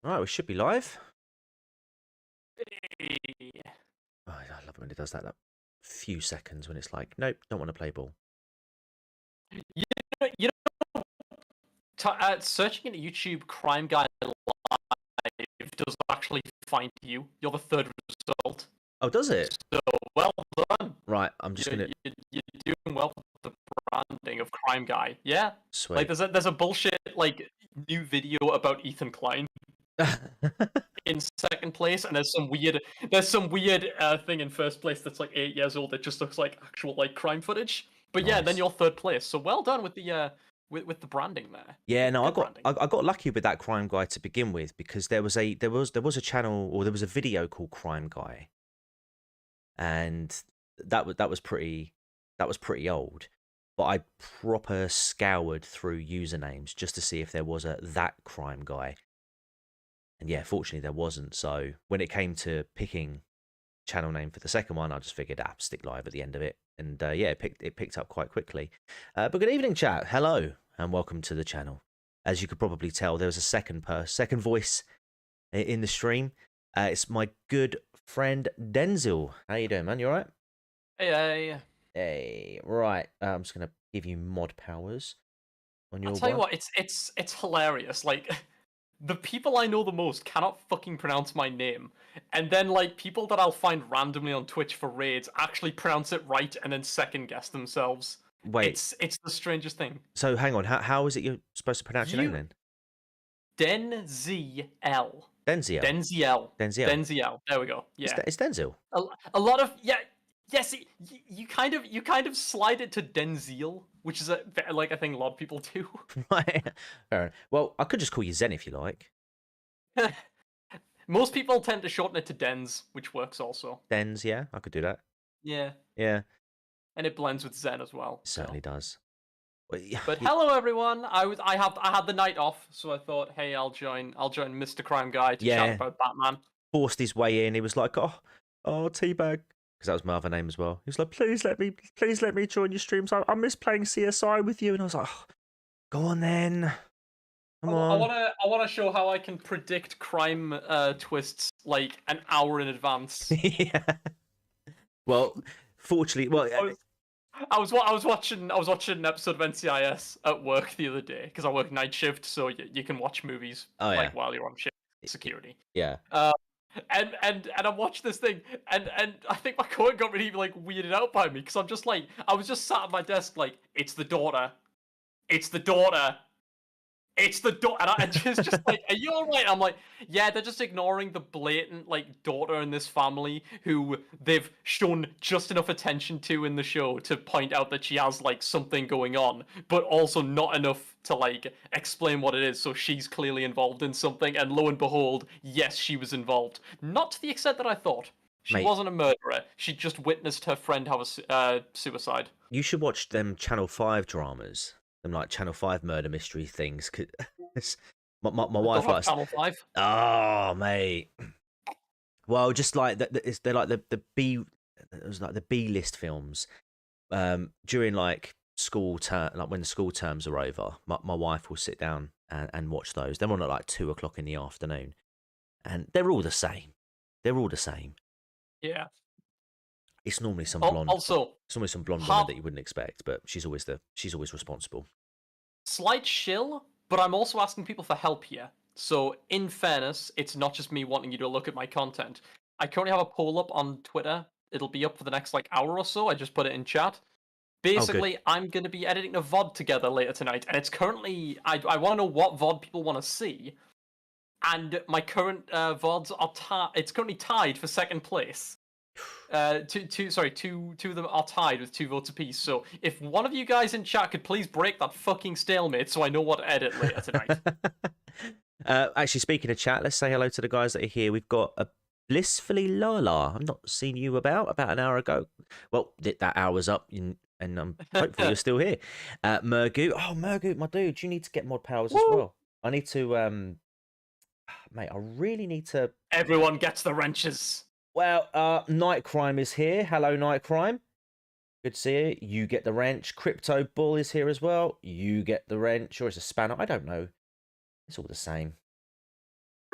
All right, we should be live. Hey. Oh, I love it when it does that. That few seconds when it's like, nope, don't want to play ball. Searching into YouTube crime guy live does actually find you. You're the third result. Oh, does it? So well done. Right, I'm just You're, gonna. you're, you're doing well with the branding of crime guy. Yeah. Like Sweet. there's a bullshit like new video about Ethan Klein in second place, and there's some weird thing in first place that's like 8 years old. It just looks like actual like crime footage. But yeah, then Nice. you're third place. So well done with the with the branding there. Yeah, no, I Good got branding. I got lucky with that crime guy to begin with because there was a channel or there was a video called Crime Guy, and that was pretty old. But I proper scoured through usernames just to see if there was a that crime guy. And yeah, fortunately there wasn't. So when it came to picking channel name for the second one, I just figured, stick live at the end of it. And yeah, it picked up quite quickly. But good evening, chat. Hello, and welcome to the channel. As you could probably tell, there was a second voice in the stream. It's my good friend Denzel. How you doing, man? You all right? Hey, Hey, right. I'm just gonna give you mod powers on I'll your tell you one. what, it's hilarious. Like the people I know the most cannot fucking pronounce my name, and then like people that I'll find randomly on Twitch for raids actually pronounce it right and then second guess themselves. Wait. It's the strangest thing. So hang on. How is it you're supposed to pronounce your name You then? Denziel. Denziel. Denziel. Denziel. Denziel. There we go. It's, Yeah. it's Denzel. A lot of yeah. Yes, you kind of slide it to Denziel, which is like a thing a lot of people do. Right. Fair enough. Well, I could just call you Zen if you like. Most people tend to shorten it to Dens, which works also. Dens, yeah, I could do that. Yeah, Yeah, and it blends with Zen as well. it So, certainly does. Well, yeah, but hello everyone. I had the night off, so I thought, hey, I'll join Mr. Crime Guy to chat yeah, about Batman. forced his way in. He was like, oh, Teabag, because that was my other name as well. He was like, please let me join your streams. I miss playing CSI with you. And I was like, go on then. Come I on. wanna show how I can predict crime twists like an hour in advance. Yeah. Well, fortunately, well, I was watching an episode of NCIS at work the other day because I work night shift, so you can watch movies oh yeah, like while you're on shift. Security. yeah. Uh, and I watched this thing, and I think my coworker got really like weirded out by me because I was just sat at my desk like it's the daughter, it's the daughter, it's the daughter, and she's just like, "Are you all right?" I'm like, "Yeah." They're just ignoring the blatant like daughter in this family who they've shown just enough attention to in the show to point out that she has like something going on, but also not enough to like explain what it is. So she's clearly involved in something, and lo and behold, yes, she was involved. Not to the extent that I thought. She Mate, wasn't a murderer. She just witnessed her friend have a suicide. you should watch them Channel 5 dramas, them like Channel 5 murder mystery things. 'Cause my I don't wife have likes. Channel 5. Oh, mate. Well, just like they're like the B. It was like the B list films. During like school term, like when the school terms are over, my wife will sit down and watch those. They're on at like 2 o'clock in the afternoon, and they're all the same. They're all the same. Yeah. It's normally some blonde. Also, It's normally some blonde woman half that you wouldn't expect, but she's always responsible. slight shill, but I'm also asking people for help here. So, in fairness, it's not just me wanting you to look at my content. I currently have a poll up on Twitter. It'll be up for the next like hour or so. I just put it in chat. Oh, good. Basically, I'm going to be editing a VOD together later tonight, and it's currently. I want to know what VOD people want to see, and my current VODs are it's currently tied for second place. Two of them are tied with 2 votes apiece. So if one of you guys in chat could please break that fucking stalemate, so I know what to edit later tonight. Actually, speaking of chat, let's say hello to the guys that are here. We've got a blissfully Lala. I've not seen you about an hour ago. Well, that hour's up, and hopefully you're still here. Murgu, oh Murgu, my dude, you need to get mod powers as well. I need to, mate. I really need to. Everyone gets the wrenches. Well, Night Crime is here. Hello, Night Crime. Good to see you. You get the wrench. Crypto Bull is here as well. You get the wrench, or it's a spanner. I don't know. It's all the same.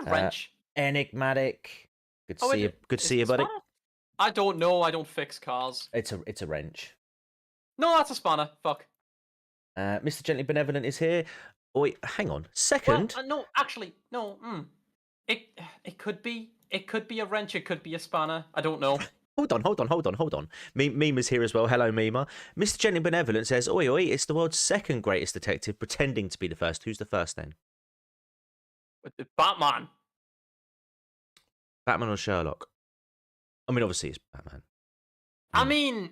Wrench. Enigmatic. Good to Oh, see you. Good to is see it you, a buddy. spanner? I don't know. I don't fix cars. It's a wrench. No, that's a spanner. Fuck. Mr. Gently Benevolent is here. Oh, wait, hang on. Well, Second. no, actually, no. It could be. It could be a wrench. It could be a spanner. I don't know. Hold on. Mima's here as well. Hello, Mima. Mr. Gently Benevolent says, oi, oi, it's the world's second greatest detective pretending to be the first. Who's the first then? Batman. Batman or Sherlock? I mean, obviously it's Batman. I mean,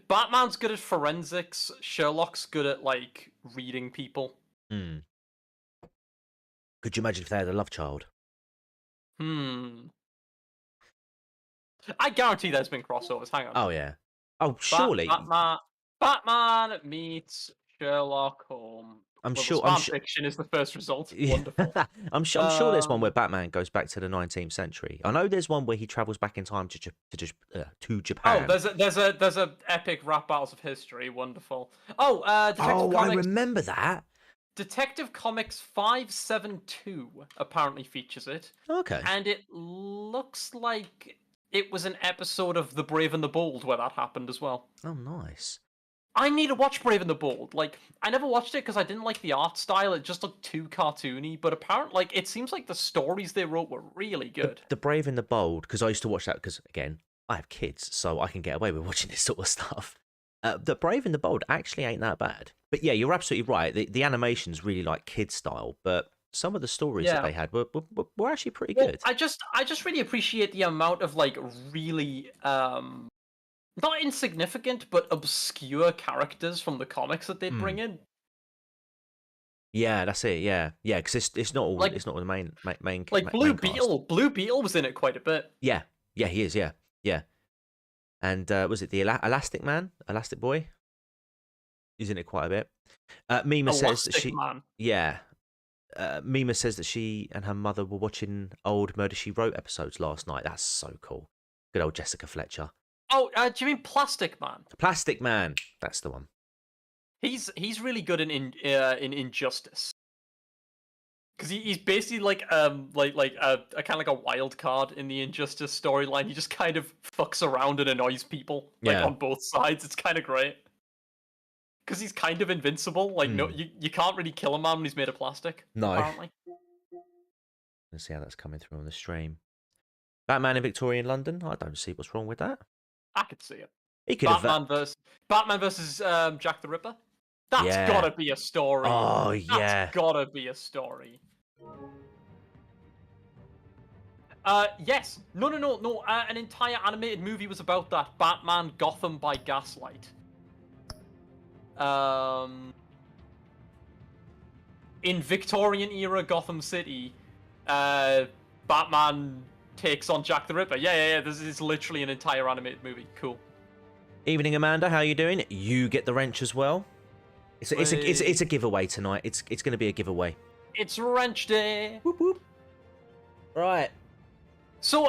Batman's good at forensics. Sherlock's good at like reading people. Hmm. Could you imagine if they had a love child? I guarantee there's been crossovers. Hang on. Oh, yeah. Oh, surely. Batman meets Sherlock Holmes. I'm Well, sure. fan fiction is the first result. Wonderful. I'm sure there's one where Batman goes back to the 19th century. I know there's one where he travels back in time to Japan. Oh, there's a epic rap battles of history. Wonderful. Oh, Detective I Comics. remember that. Detective Comics 572 apparently features it. Okay. And it looks like it was an episode of The Brave and the Bold where that happened as well. Oh, nice. I need to watch Brave and the Bold. Like, I never watched it because I didn't like the art style. It just looked too cartoony. But apparently, like, it seems like the stories they wrote were really good. The Brave and the Bold, because I used to watch that because, again, I have kids, so I can get away with watching this sort of stuff. The Brave and the Bold actually ain't that bad. But yeah, you're absolutely right. The animation's really like kid style, but some of the stories that they had were actually pretty good. I just really appreciate the amount of like really not insignificant but obscure characters from the comics that they bring in. Yeah, that's it. Yeah, because it's not all Like, it's not all the main like Blue Beetle. Blue Beetle was in it quite a bit. Yeah, he is. Yeah. And was it the Elastic Man, Elastic Boy? He's in it quite a bit. Mima says that she. Man. Yeah. Mima says that she and her mother were watching old Murder She Wrote episodes last night. That's so cool. Good old Jessica Fletcher. Oh, do you mean Plastic Man? Plastic Man. That's the one. He's really good in Injustice. Because he's basically like a kind of like a wild card in the Injustice storyline. He just kind of fucks around and annoys people on both sides. It's kind of great. Because he's kind of invincible. Like no, you can't really kill a man when he's made of plastic. No. Apparently. Let's see how that's coming through on the stream. Batman in Victorian London. I don't see what's wrong with that. I could see it. He could Batman versus Jack the Ripper. That's gotta be a story. Oh yeah. That's gotta be a story. Yes. No. An entire animated movie was about that. Batman Gotham by Gaslight. In Victorian era Gotham City, Batman takes on Jack the Ripper. Yeah. This is literally an entire animated movie. Cool. Evening, Amanda. How are you doing? You get the wrench as well. It's a giveaway tonight. It's going to be a giveaway. It's wrench day. Whoop whoop. Right. So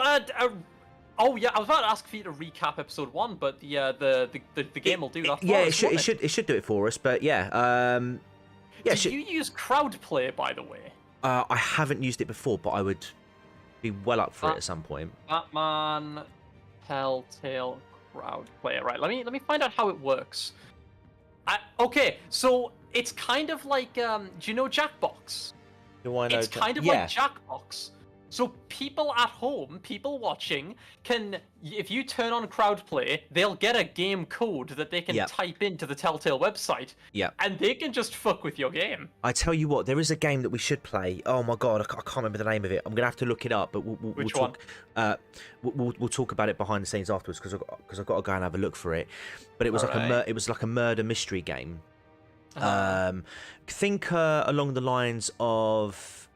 oh yeah, I was about to ask for you to recap episode 1, but the game will do that. Yeah, it should do it for us. But yeah, Did you use crowd play, by the way? I haven't used it before, but I would be well up for it at some point. Batman, Telltale, crowd play. Right. Let me find out how it works. Okay, so it's kind of like do you know Jackbox? Do I know? It's kind of like Jackbox. So people at home, people watching, can, if you turn on crowd play, they'll get a game code that they can type into the Telltale website. Yeah. And they can just fuck with your game. I tell you what, there is a game that we should play. Oh my god, I can't remember the name of it. I'm gonna have to look it up, but we'll talk. We'll talk about it behind the scenes afterwards because I've got to go and have a look for it. But it was like a murder mystery game. Think along the lines of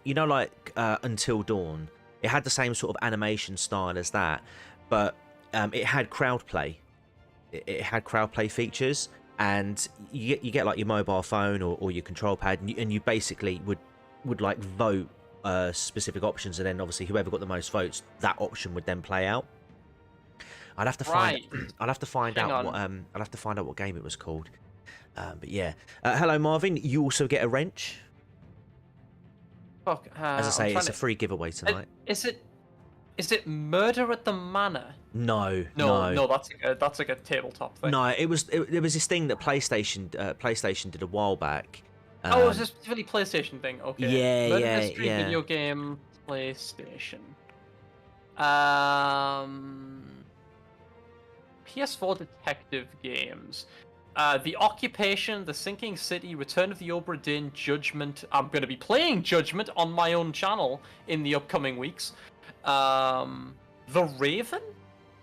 you know, like Until Dawn. It had the same sort of animation style as that, but it had crowd play. It had crowd play features, and you get like your mobile phone or your control pad, and you basically would like vote specific options, and then obviously whoever got the most votes, that option would then play out. I'd have to find. I'll have to find out what I'll have to find out what game it was called. But yeah, hello Marvin. You also get a wrench. Fuck. As I I'm say, trying it's a to. free giveaway tonight. Is it? Is it Murder at the Manor? No, No, no. no, that's like a tabletop thing. No, there was this thing that PlayStation did a while back. Oh, it's a specifically PlayStation thing. Okay. Yeah, Murder yeah, mystery yeah. video game PlayStation. Um, PS4 detective games. The Occupation, The Sinking City, Return of the Obra Dinn, Judgment. I'm going to be playing Judgment on my own channel in the upcoming weeks. The Raven?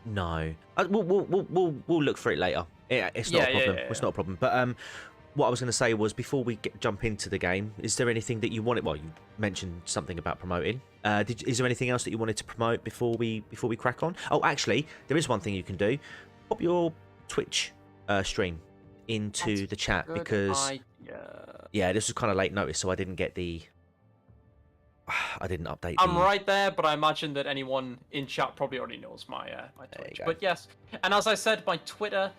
No, we'll look for it later. It's not a problem. It's not a problem. But what I was going to say was before we jump into the game, is there anything that you wanted? Well, you mentioned something about promoting. Is there anything else that you wanted to promote before we crack on? Oh, actually, there is one thing you can do. Pop your Twitch stream into the chat because yeah, this was kind of late notice, so I didn't get the. I didn't update. I'm right there, but I imagine that anyone in chat probably already knows my my Twitch. But yes, and as I said, my Twitter.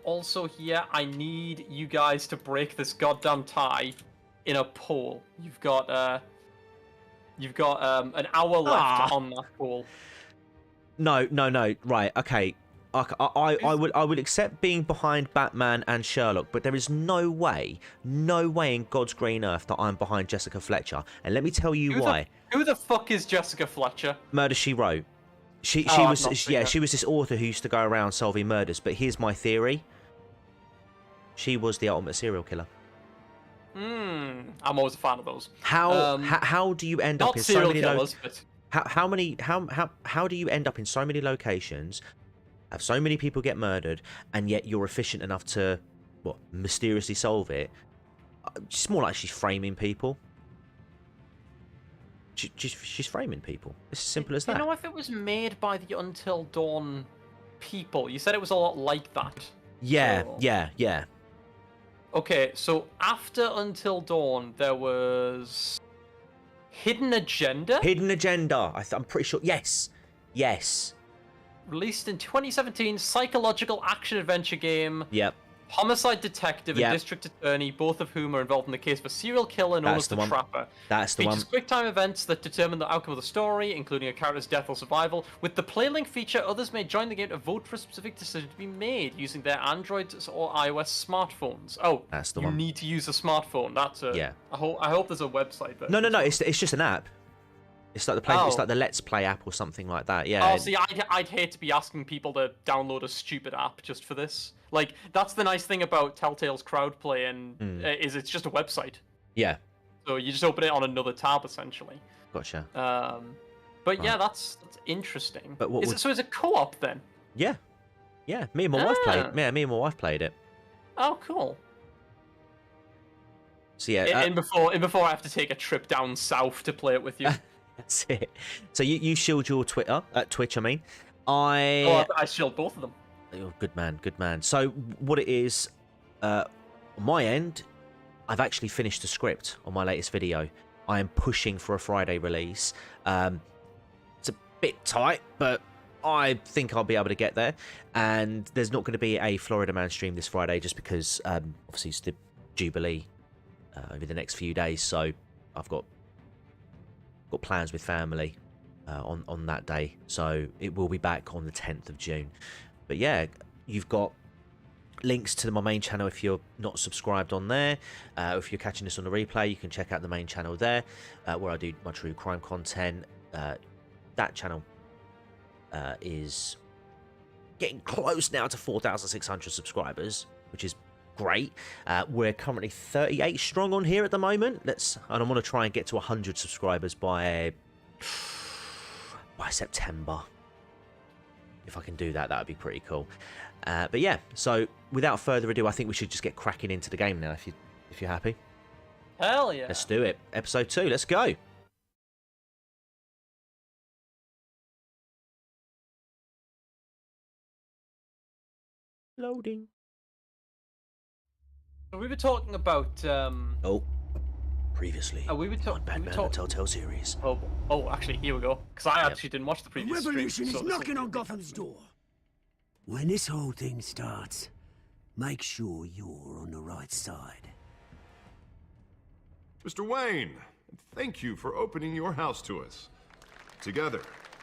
Also here, I need you guys to break this goddamn tie in a poll. You've got an hour left on that poll. No. Right, okay. I would accept being behind Batman and Sherlock, but there is no way in God's green earth that I'm behind Jessica Fletcher. And let me tell you why. Who the fuck is Jessica Fletcher? Murder, She Wrote. She was this author who used to go around solving murders. But here's my theory: she was the ultimate serial killer. I'm always a fan of those. How do you end up in so many but... how do you end up in so many locations, have so many people get murdered, and yet you're efficient enough to mysteriously solve it? It's more like she's framing people. She's framing people. It's as simple as that. You know, if it was made by the Until Dawn people, you said it was a lot like that. Yeah, so... yeah. Okay, so after Until Dawn, there was Hidden Agenda. Hidden Agenda. I'm pretty sure. Yes. Released in 2017, psychological action adventure game. Yep. Homicide detective and district attorney, both of whom are involved in the case of a serial killer known as the Trapper. That's the one. Features quick-time events that determine the outcome of the story, including a character's death or survival. With the playlink feature, others may join the game to vote for a specific decision to be made using their Android or iOS smartphones. Oh, that's the you one. need to use a smartphone. That's a... Yeah. I hope there's a website. No. It's just an app. It's like it's like the Let's Play app or something like that. Yeah. Oh, see, I'd hate to be asking people to download a stupid app just for this. Like, that's the nice thing about Telltale's crowdplay, and is it's just a website. Yeah. So you just open it on another tab, essentially. Gotcha. But yeah, that's interesting. But so is it co-op then? Yeah. Me and my wife played. Yeah, me and my wife played it. Oh, cool. So yeah. And before I have to take a trip down south to play it with you. That's it. So you shield your Twitch, I mean. I shield both of them. Oh, good man. So what it is, on my end, I've actually finished the script on my latest video. I am pushing for a Friday release. It's a bit tight, but I think I'll be able to get there. And there's not going to be a Florida Man stream this Friday just because, obviously, it's the Jubilee over the next few days. So I've got plans with family on that day. So it will be back on the 10th of June. But yeah, you've got links to my main channel if you're not subscribed on there. If you're catching this on the replay, you can check out the main channel there, where I do my true crime content. That channel is getting close now to 4,600 subscribers, which is great. We're currently 38 strong on here at the moment. And I want to try and get to 100 subscribers by September. If I can do that, that would be pretty cool. But yeah, so without further ado, I think we should just get cracking into the game now. If you're happy. Hell yeah. Let's do it. Episode 2. Let's go. Loading. So we were talking about. Previously. We were talking Batman and Telltale series. Oh, actually, here we go. Because I actually didn't watch the previous stream. Revolution is knocking on Gotham's door. When this whole thing starts, make sure you're on the right side. Mr. Wayne, And thank you for opening your house to us. Together,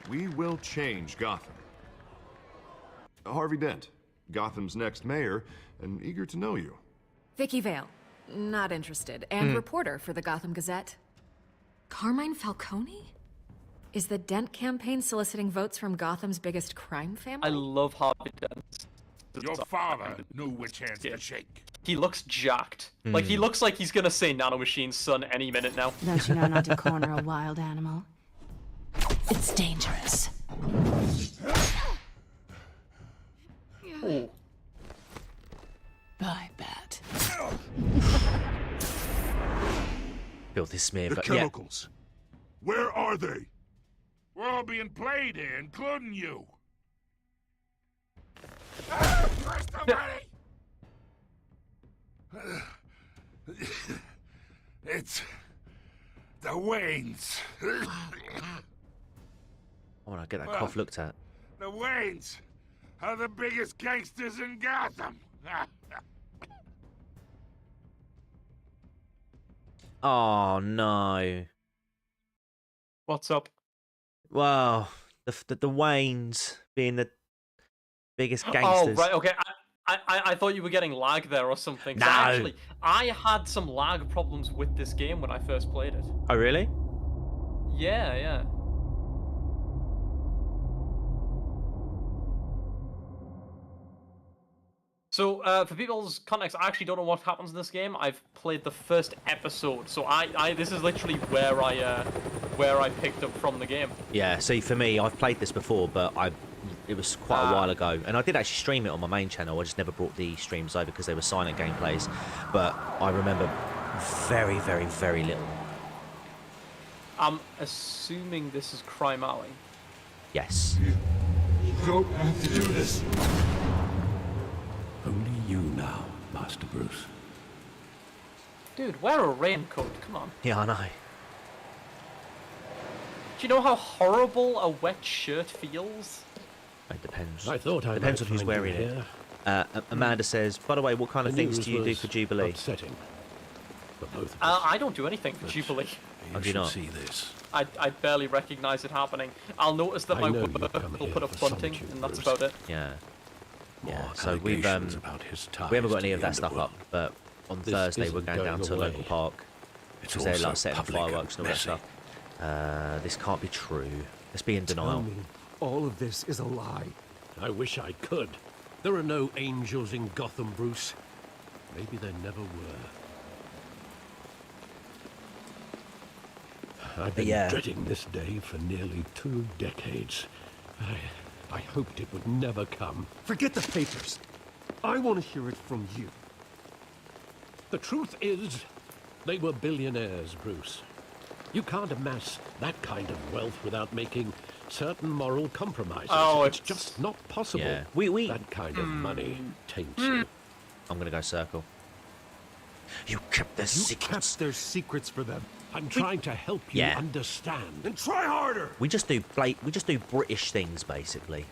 we will change Gotham. Harvey Dent, Gotham's next mayor, and eager to know you. Vicky Vale, not interested, and reporter for the Gotham Gazette. Carmine Falcone? Is the Dent campaign soliciting votes from Gotham's biggest crime family? I love Harvey Dent. Your father knew which hands to shake. He looks jacked. Like, he looks like he's gonna say Nanomachine's son any minute now. Don't you know not to corner a wild animal? It's dangerous. Oh. Bye, Bat. Filthy smear. The But chemicals. Where are they? We're all being played here, including you. Where's the money? It's the Waynes. I want to get that cough looked at. The Waynes are the biggest gangsters in Gotham. Oh no! What's up? Wow, the Waynes being the biggest Oh, gangsters. right, okay. I thought you were getting lag there or something. 'Cause No. Actually, I had some lag problems with this game when I first played it. Oh really? Yeah, yeah. So, for people's context, I actually don't know what happens in this game. I've played the first episode, so this is literally where I picked up from the game. Yeah. See, for me, I've played this before, but it was quite a while ago, and I did actually stream it on my main channel. I just never brought the streams over because they were silent gameplays. But I remember very, very, very little. I'm assuming this is Crime Alley. Yes. You don't have to do this. Only you now, Master Bruce. Dude, wear a raincoat. Come on. Yeah, I know. Do you know how horrible a wet shirt feels? It depends. I thought I Depends on might who's find wearing you it. here. Amanda says, by the way, what kind of The things news do you do was for Jubilee? Upsetting for both of us. I don't do anything for But Jubilee. Oh, You do you should not? see this. I barely recognise it happening. I'll notice that I my know work you've come will here put up for bunting, solitude, and that's Bruce. about it. Yeah. More Yeah. So we've allegations about his ties we haven't got to any of the that stuff up, underworld. but on This Thursday we're isn't going down going to a local away. park It's because they're also like setting off public fireworks and all that messy. stuff. This can't be true. Let's be in denial. Tell me all of this is a lie. I wish I could. There are no angels in Gotham, Bruce. Maybe there never were. I've been Yeah. dreading this day for nearly 2 decades. I hoped it would never come. Forget the papers. I want to hear it from you. The truth is, they were billionaires, Bruce. You can't amass that kind of wealth without making certain moral compromises. Oh, it's it's- just not possible. Yeah. We That kind of money taints you. I'm gonna go circle. You kept the You secrets. kept their secrets for them. I'm trying to help you Yeah. understand. Then try harder. We just do British things basically.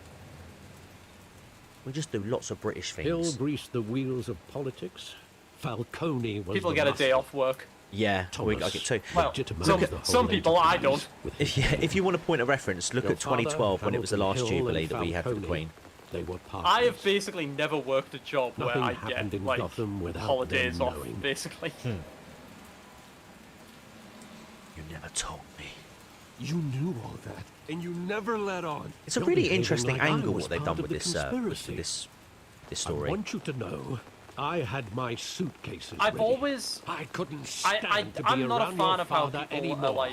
We just do lots of British Hill things. greased the wheels of politics. Falcone was People the get a muscle. day off work. Yeah, we Thomas I get two. Well, legitimized the whole some people, I enterprise don't. with his If you want to point a reference, look Your at 2012 father, when it was the last Hamilton Hill, Jubilee and that we had for the Falcone, Queen. They were I partners. have basically never worked a job where Nothing I happened get in like Gotham without holidays them off, knowing. basically. You never told me. You knew all that, and you never let on. It's a You're really behaving interesting like I angle was what they've part done of with the this conspiracy. this I story. want you to know, I had my suitcases I've ready. always, I couldn't stand to be I'm not a around fan your of how father people anymore. are like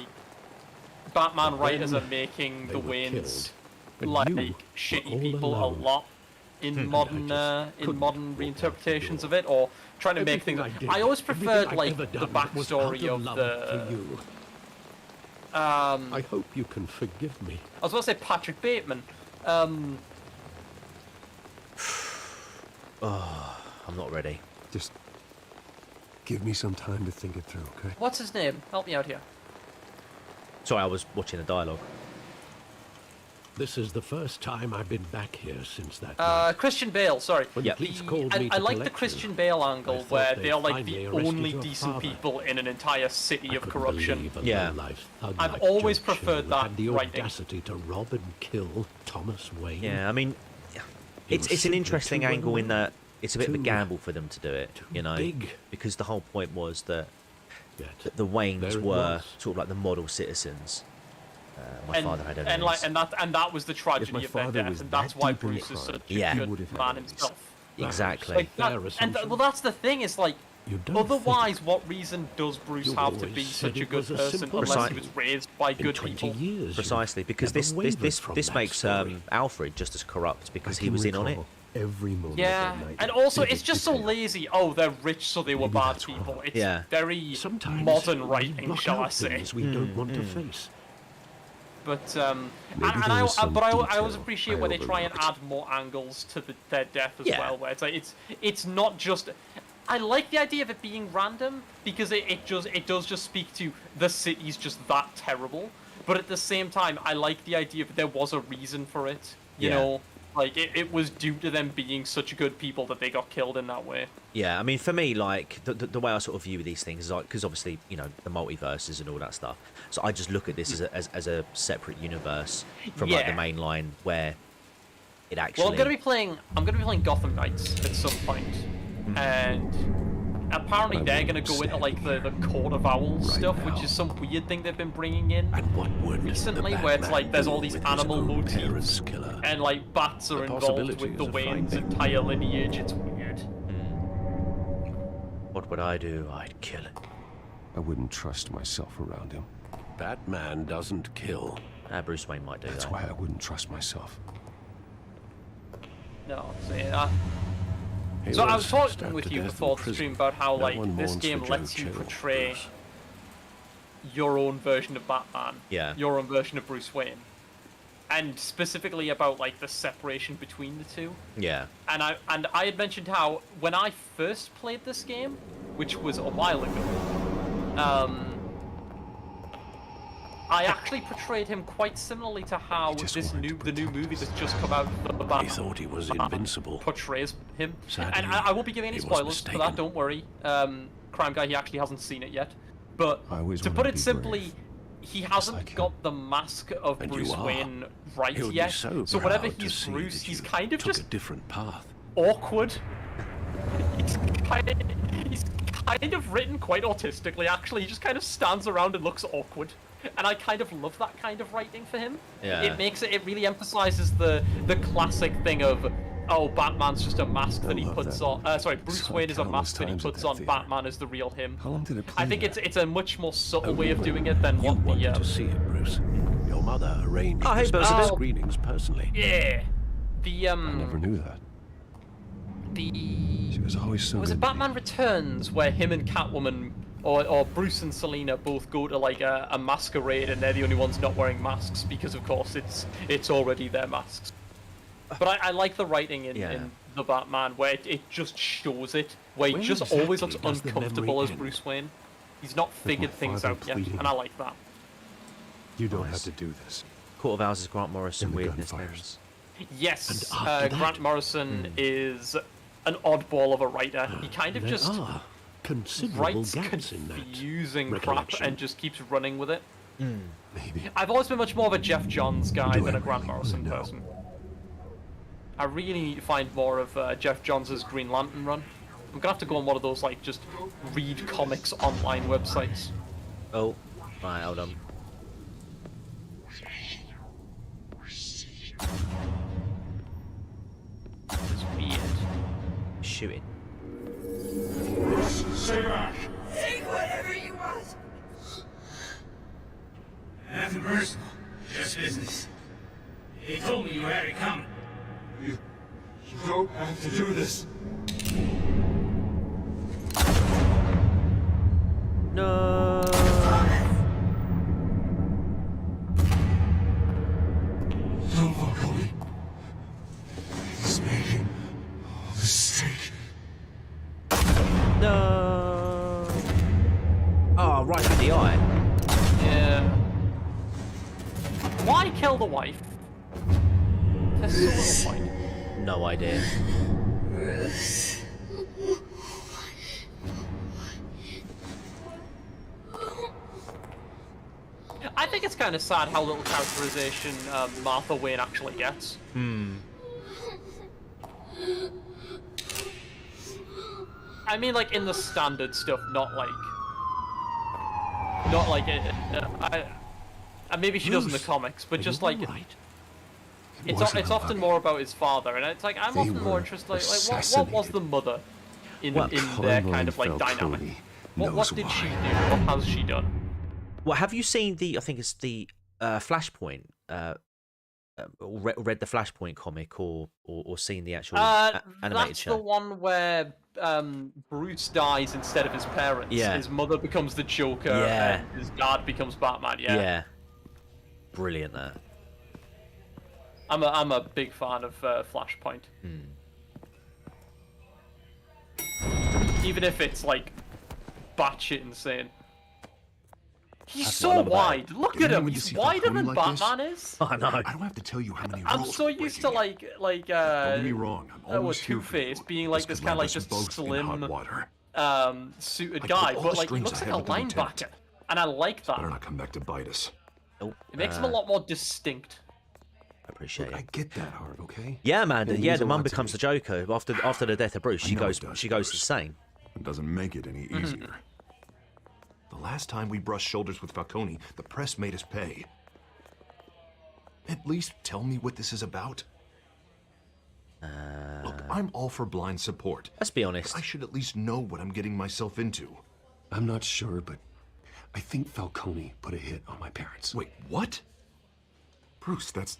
Batman But writers then are making they the were Waynes killed, and like you were shitty all people a alone. lot in modern couldn't modern walk out the reinterpretations door. of it, or trying to make Everything things. I did, I always everything preferred I've like ever the done was out backstory of love the. for you. I I hope you can forgive me. was going to say Patrick Bateman. I'm not ready. Just give me some time to think it through, okay? What's his name? Help me out here. Sorry, I was watching the dialogue. This is the first time I've been back here since that night. Christian Bale, sorry. When the police called me I to like the collect Christian you, Bale I angle thought where they'd they're like finally the arrested only your decent father. people in an entire city I of couldn't corruption. believe a Yeah. low-life thug I've like always Joe preferred Chill that had the writing. audacity to rob and kill Thomas Wayne. Yeah, I mean, He it's was an simply interesting too angle in well that it's a bit of a too- gamble for them to do it, too you know, big. because the whole point was that Yet, the Waynes there it were was. sort of like the model citizens. My father had and enemies. that was the my tragedy of their father death, was and that's that why deep in Bruce is crime, such Yeah. a he good would have had man enemies. himself. Exactly. Like Fair that, and assumption. well, that's the thing. Is like, You don't otherwise, think what reason does Bruce You have to always be said such a it good was a person simple unless he thing. was raised by in good 20 people? years, you've Precisely, because never this wavered from that makes story. Alfred just as corrupt because I he can was in on it. recall every moment Yeah, of that night and also with it's vivid just so detail. lazy. Oh, they're rich, so they were Maybe bad that's wrong. people. It's Yeah. very Sometimes modern we writing, block shall I out say? things we don't want to face. But Maybe and there I, was some but I always detail appreciate I where they try and overlooked. add more angles to their death as Yeah. well. Where it's like it's not just. I like the idea of it being random because it does just speak to the city's just that terrible. But at the same time, I like the idea that there was a reason for it. You Yeah. know, like it was due to them being such good people that they got killed in that way. Yeah, I mean, for me, like the way I sort of view these things is like because obviously you know the multiverses and all that stuff. So I just look at this as a separate universe from like the Yeah. main line where it actually. Well, I'm gonna be playing Gotham Knights at some point, and apparently they're gonna go into like the Court of Owls right stuff, now. which is some weird thing they've been bringing in And what would recently, the where it's Batman like there's do all these with his animal own motifs, parents' killer? and like bats are The involved possibilities with the are Wayne's frightening. entire lineage. It's weird. What would I do? I'd kill it. I wouldn't trust myself around him. Batman doesn't kill. Bruce Wayne might do That's that. why I wouldn't trust myself. No, so yeah. He So I was talking stabbed with to you death before in the prison. stream about how No like one this mourns game for lets Joe you Chill, portray Bruce. your own version of Batman. Yeah. Your own version of Bruce Wayne. And specifically about like the separation between the two. Yeah. And I had mentioned how when I first played this game, which was a while ago, I actually portrayed him quite similarly to how just the wanted to new protect movie that's just come out, the Batman, He thought he was invincible. portrays him. Sadly, And I won't be giving any he was spoilers for that. mistaken. Don't worry, Crime Guy, he actually hasn't seen it yet. But I always to wanted put to it be simply, brave, he hasn't like him. got the mask of And you Bruce are. Wayne right He would be yet. so whenever proud to he's see Bruce, that he's you kind of took just a different path. awkward. He's kind of written quite autistically, actually. He just kind of stands around and looks awkward. And I kind of love that kind of writing for him. Yeah. It really emphasizes the classic thing of, oh, Batman's just a mask that he love puts that. on. Sorry, Bruce Saw it Wayne is a countless mask that he times at puts that on. theater. Batman is the real him. How long did it play I think there? it's a much more subtle way of Only doing it than you what wanted the to see it, Bruce. Your mother arranged Oh, hey, the Beelzebub. special screenings personally. yeah, the I never knew that. She was always so was it good to me. Batman Returns where him and Catwoman or Bruce and Selina both go to like a masquerade and they're the only ones not wearing masks because of course it's already their masks. But I like the writing in the Batman where it just shows it, where he Where just always looks exactly does the uncomfortable memory as end? Bruce Wayne. He's not figured things father out yet, pleading. and I like that. You don't have to do this. Court of Owls is Grant Morrison. And the Weirdness gunfires. names. Yes, And after Grant that- Morrison is an oddball of a writer. He kind of There just are considerable writes gaps in that confusing crap recollection. and just keeps running with it. Maybe. I've always been much more of a Jeff Johns guy Do than a I Grant really Morrison wanna know? person. I really need to find more of Jeff Johns' Green Lantern run. I'm gonna have to go on one of those like just read comics online websites. Oh, right, hold on. It's weird. Shooting. Stay back. Take whatever you want. Nothing personal, just business. He told me you had it coming. You don't have to do this. No. Don't follow me. He's making a mistake. No. Oh, right in the eye. Yeah. Why kill the wife? this sort of point? No idea. I think it's kind of sad how little characterization Martha Wayne actually gets. I mean, like, in the standard stuff, not like maybe she does in the comics, but just like it's often more about his father, and it's like I'm often more interested like what was the mother in their kind of like dynamic? What did she do? What has she done? Well, have you seen I think it's the Flashpoint, read the Flashpoint comic or seen the actual animated that's show? the one where Bruce dies instead of his parents. Yeah. His mother becomes the Joker, Yeah. and his dad becomes Batman. Yeah. Brilliant that. I'm a big fan of Flashpoint. Even if it's like batshit insane. He's That's so what I love about wide. Look at him. He's wider than Batman is. I know. I don't have to tell you how many I'm rules so we're used to breaking. like Don't get me wrong. I'm always here for Two-Face you. being like This this could kind of land like us just both in hot slim water. suited I guy, pulled all but the like he strings looks I like a had with the linebacker, lieutenant. and I like that. Better not come back to bite us. Oh, It makes him a lot more distinct. I appreciate Look, it. I get that, Harv, okay? Yeah, man. It Yeah, means the a mum lot to becomes me. the Joker after the death of Bruce. I She know goes it does, she goes Bruce. insane. It doesn't make it any easier. The last time we brushed shoulders with Falcone, the press made us pay. At least tell me what this is about. Look, I'm all for blind support. Let's be honest. But I should at least know what I'm getting myself into. I'm not sure, but I think Falcone put a hit on my parents. Wait, what? Bruce, that's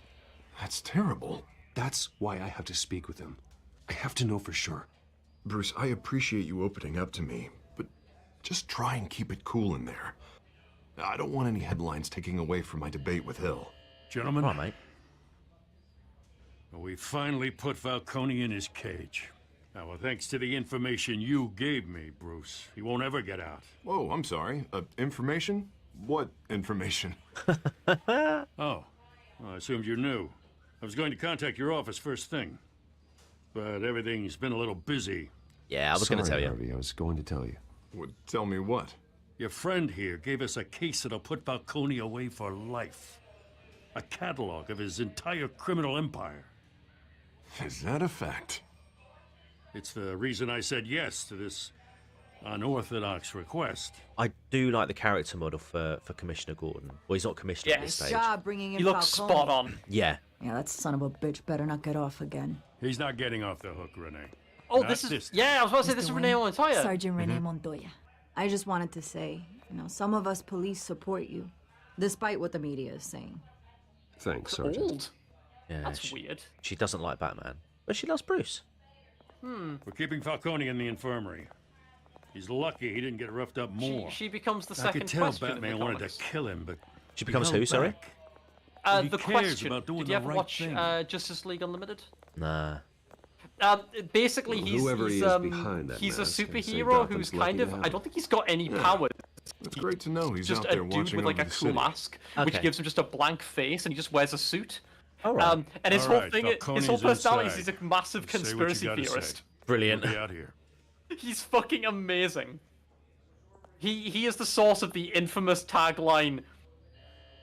terrible. That's why I have to speak with him. I have to know for sure. Bruce, I appreciate you opening up to me, but just try and keep it cool in there. I don't want any headlines taking away from my debate with Hill. Gentlemen, Come on, mate. we finally put Falcone in his cage. Now, well, thanks to the information you gave me, Bruce, he won't ever get out. Whoa, I'm sorry. Information? What information? Oh, well, I assumed you knew. I was going to contact your office first thing, but everything's been a little busy. Yeah, I was going to tell you. Harvey, I was going to tell you. Would tell me what? Your friend here gave us a case that'll put Falcone away for life. A catalog of his entire criminal empire. Is that a fact? It's the reason I said yes to this unorthodox request. I do like the character model for Commissioner Gordon. Well, he's not commissioner at this Yes. stage. Job bringing in He looks Falcone. spot on. Yeah. Yeah, that son of a bitch better not get off again. He's not getting off the hook, Renee. Oh, Not this is this yeah. I was about to say Mr. this is Wayne, Renee Montoya. Sergeant Renee Montoya. I just wanted to say, some of us police support you, despite what the media is saying. Thanks, Sergeant. Old. Yeah. That's weird. She doesn't like Batman, but she loves Bruce. We're keeping Falcone in the infirmary. He's lucky he didn't get roughed up more. She becomes the I second could tell question in the Batman wanted comics. to kill him, but She he becomes held who, sorry? back. He The cares question. about doing Did the you ever right watch thing. Justice League Unlimited? Nah. Basically, Well, he's whoever he's, he is behind that he's a mask, I'd say superhero who's Gotham's lucky kind to of. have I him. don't think he's got any powers. It's great to know he's Just out a there dude watching with like over a the cool city. mask, which Okay. gives him just a blank face, and he just wears a suit. All right. And his All whole right, thing, his Falcone's whole personality is inside. he's a massive Say what you conspiracy gotta say. theorist. Brilliant. We'll be out here. He's fucking amazing. He is the source of the infamous tagline,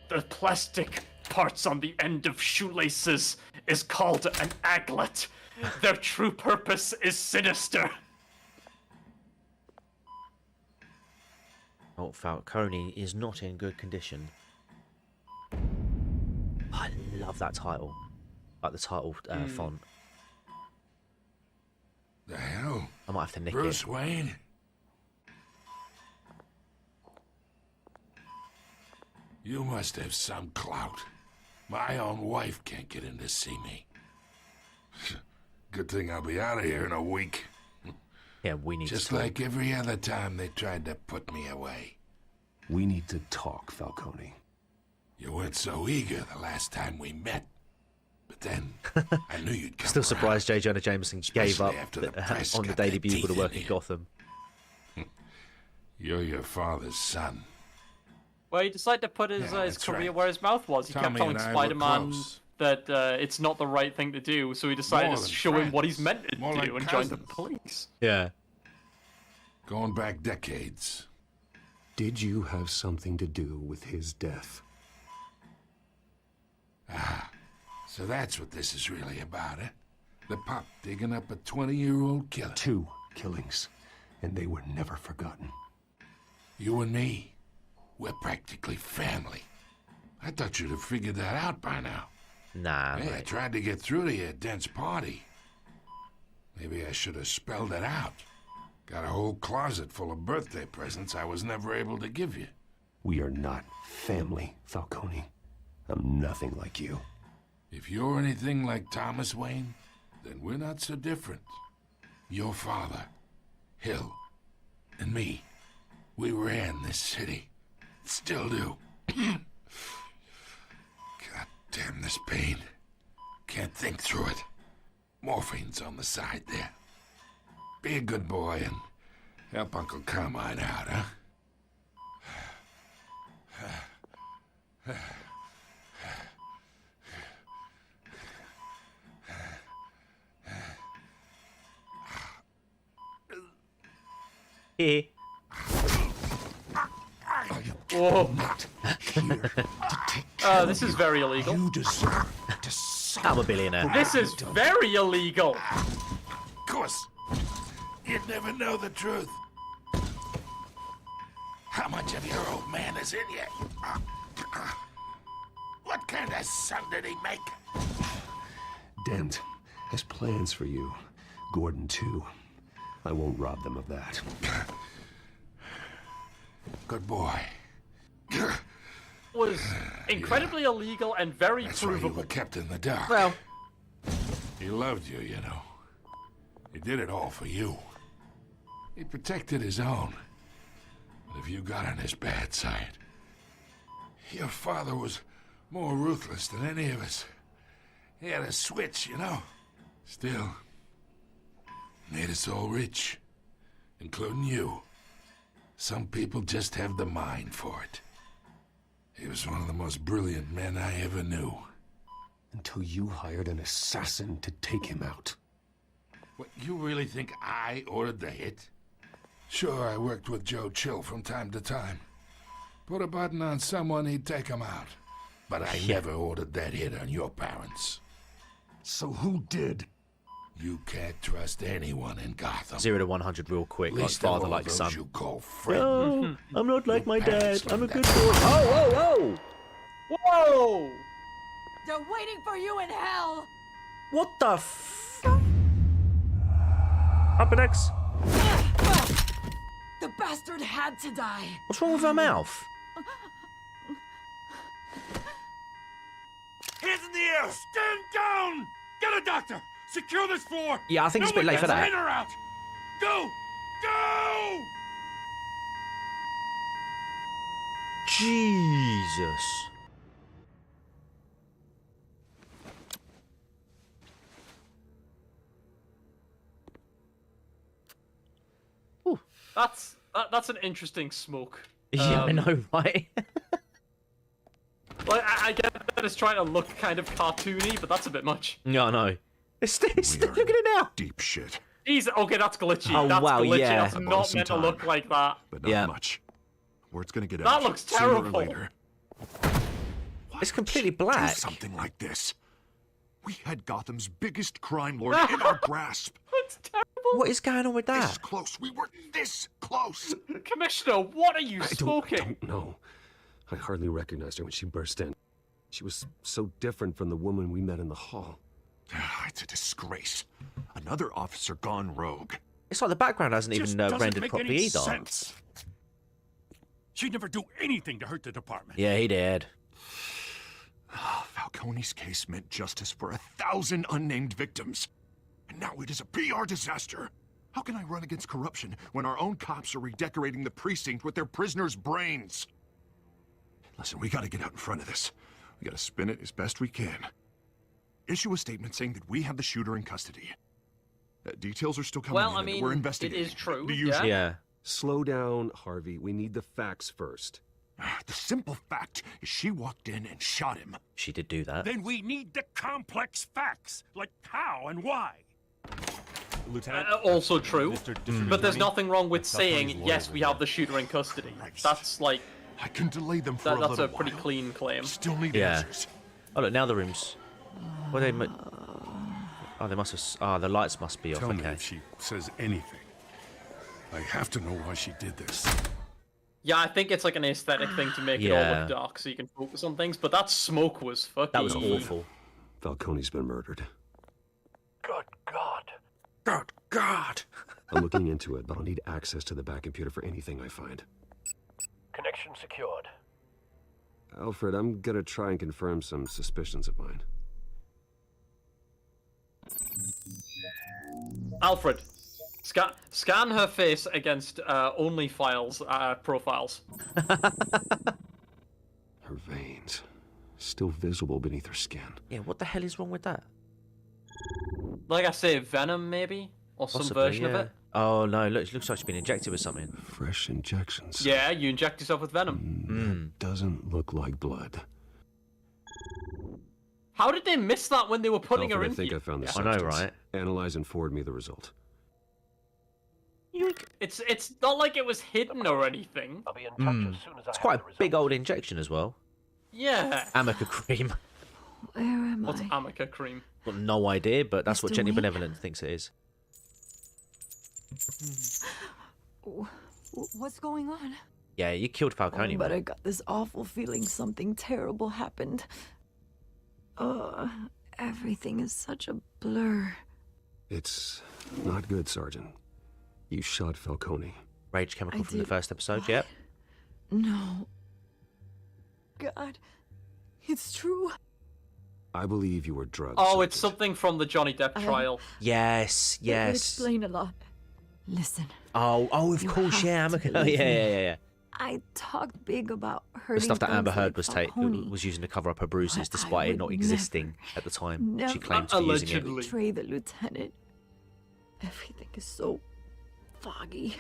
"The plastic parts on the end of shoelaces is called an aglet. Their true purpose is sinister." Oh, Falcone is not in good condition. I love that title. Like the title font. The hell? I might have to nick Bruce it. Wayne? You must have some clout. My own wife can't get in to see me. Good thing I'll be out of here in a week. Yeah, we need Just to talk. like every other time they tried to put me away. We need to talk, Falcone. You weren't so eager the last time we met. But then, I knew you'd come Still surprised J. Jonah Jameson gave Especially up after the press on the got Daily their Bugle to teeth work in in you. Gotham. You're your father's son. Well, he decided to put his Yeah, his that's career right. where his mouth was. He Tommy kept calling and I were Spider-Man close. that it's not the right thing to do, so he decided More to than show him what he's friends. meant to More do like and join the cousins. police. Yeah. Going back decades. Did you have something to do with his death? So that's what this is really about, eh? The pop digging up a 20-year-old killer. 2 killings, and they were never forgotten. You and me, we're practically family. I thought you'd have figured that out by now. Nah. Hey, I mate. tried to get through to your dense party. Maybe I should have spelled it out. Got a whole closet full of birthday presents I was never able to give you. We are not family, Falcone. I'm nothing like you. If you're anything like Thomas Wayne, then we're not so different. Your father, Hill, and me, we ran this city. Still do. God damn this pain. Can't think through it. Morphine's on the side there. Be a good boy and help Uncle Carmine out, huh? Here. Whoa. Here to take This is very illegal. You deserve to suffer. I'm a billionaire. This is very illegal. Of course. You'd never know the truth. How much of your old man is in you? What kind of son did he make? Dent has plans for you. Gordon, too. I won't rob them of that. Good boy. Was incredibly illegal and very That's why you provable. were kept in the dark. Well, He loved you, you know. He did it all for you. He protected his own. But if you got on his bad side, your father was more ruthless than any of us. He had a switch, you know. Still, made us all rich, including you. Some people just have the mind for it. He was one of the most brilliant men I ever knew. Until you hired an assassin to take him out. What, you really think I ordered the hit? Sure, I worked with Joe Chill from time to time. Put a button on someone, he'd take him out. But I never ordered that hit on your parents. So who did? You can't trust anyone in Gotham. 0 to 100 real quick, like Least of father, all like those son. you call friend. No, I'm not like my dad. parents I'm a learned good that. boy. Oh, whoa, whoa! They're waiting for you in hell! whoa! What the f... Upper decks? The bastard had to die. What's wrong with her mouth? Hands in the air! Stand down! Get a doctor! Secure this floor! Yeah, I think it's a bit late for gets that. in or out! Go! Go! Jesus. That's an interesting smoke. Yeah, I know, right? Like, I get that it's trying to look kind of cartoony, but that's a bit much. Yeah, I know. It's look at it now. Deep shit. Okay, that's glitchy. Oh, that's wow, glitchy. yeah. That's I bought not some meant to time. look like that. But not Yeah. much. Word's gonna get That out. looks sooner or terrible. later. It's completely Do black. something like this. We had Gotham's biggest crime lord in our grasp. That's terrible. What is going on with This that? close. We were this close. Commissioner, what are you I smoking? don't know. I hardly recognized her when she burst in. She was so different from the woman we met in the hall. It's a disgrace. Another officer gone rogue. It's like the background hasn't Just even doesn't rendered make properly any either. sense. She'd never do anything to hurt the department. Yeah, he did. Falcone's case meant justice for 1,000 unnamed victims. And now it is a PR disaster. How can I run against corruption when our own cops are redecorating the precinct with their prisoners' brains? Listen, we gotta get out in front of this. We gotta spin it as best we can. Issue a statement saying that we have the shooter in custody. Details are still coming Well, in I and mean, we're it investigating. is true, The yeah. usual. Yeah. Slow down, Harvey. We need the facts first. The simple fact is she walked in and shot him. She did do that. Then we need the complex facts, like how and why. Lieutenant? Also true, but there's Attorney? nothing wrong with That's Falcone's saying, lawyer yes, over we here. have the shooter in custody. That's like... I can delay them for That's a a little pretty while. clean claim. Still need Yeah. answers. Oh look, now the rooms. Well, they. Oh, they must have. Oh, the lights must be off. Tell me Okay. if she says anything. I have to know why she did this. Yeah, I think it's like an aesthetic thing to make it all Yeah. look dark so you can focus on things, but that smoke was fucking... That was awful. Falcone's been murdered. Good God. Good God! I'm looking into it, but I'll need access to the back computer for anything I find. Connection secured. Alfred, I'm gonna try and confirm some suspicions of mine. Alfred, scan her face against only files profiles. Her veins, still visible beneath her skin. Yeah, what the hell is wrong with that? Like I say, venom maybe, or some Possibly, version of yeah. it. Oh no, look, it looks like she's been injected with something. Fresh injections. Yeah, you inject yourself with venom. That doesn't look like blood. How did they miss that when they were putting her Alfred, in I think here? I found the I know, substance. right? Analyze and forward me the result. It's not like it was hidden or anything. I'll be in touch as soon as I It's have quite the a result. big old injection as well. Yeah. Amica cream. Where am What's I? Amica cream? Got no idea, but that's what Mr. Gently Wayne? Benevolent thinks it is. What's going on? Yeah, you killed Falcone. But man. I got this awful feeling something terrible happened. Everything is such a blur. It's not good, Sergeant. You shot Falcone. Rage chemical I from the did. first episode. Yep. No. God, it's true. I believe you were drugged. Oh, it's Sergeant. something from the Johnny Depp trial. Yes. It would Yes. explain a lot. Listen, Oh, of You course, have yeah, to Amica. Oh, believe yeah, me. yeah. I talked big about The hurting stuff that Amber thugs like Heard was Falcone. was using to cover up her bruises, But I despite it would not existing at the time. never She claimed to be using it. Allegedly. betray the lieutenant. Everything is so foggy.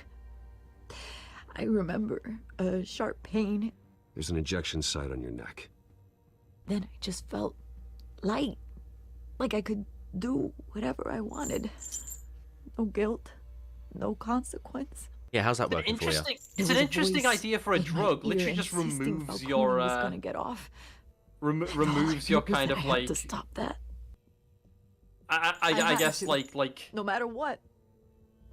I remember a sharp pain. There's an injection site on your neck. Then I just felt light. Like I could do whatever I wanted. No guilt, no consequence. Yeah, how's that working for you? Interesting. There It's an was a interesting voice idea for a in my drug. ear Literally just insisting removes Falcone your was gonna get off. removes your kind of I like had to stop that. I had guess to. like No matter what.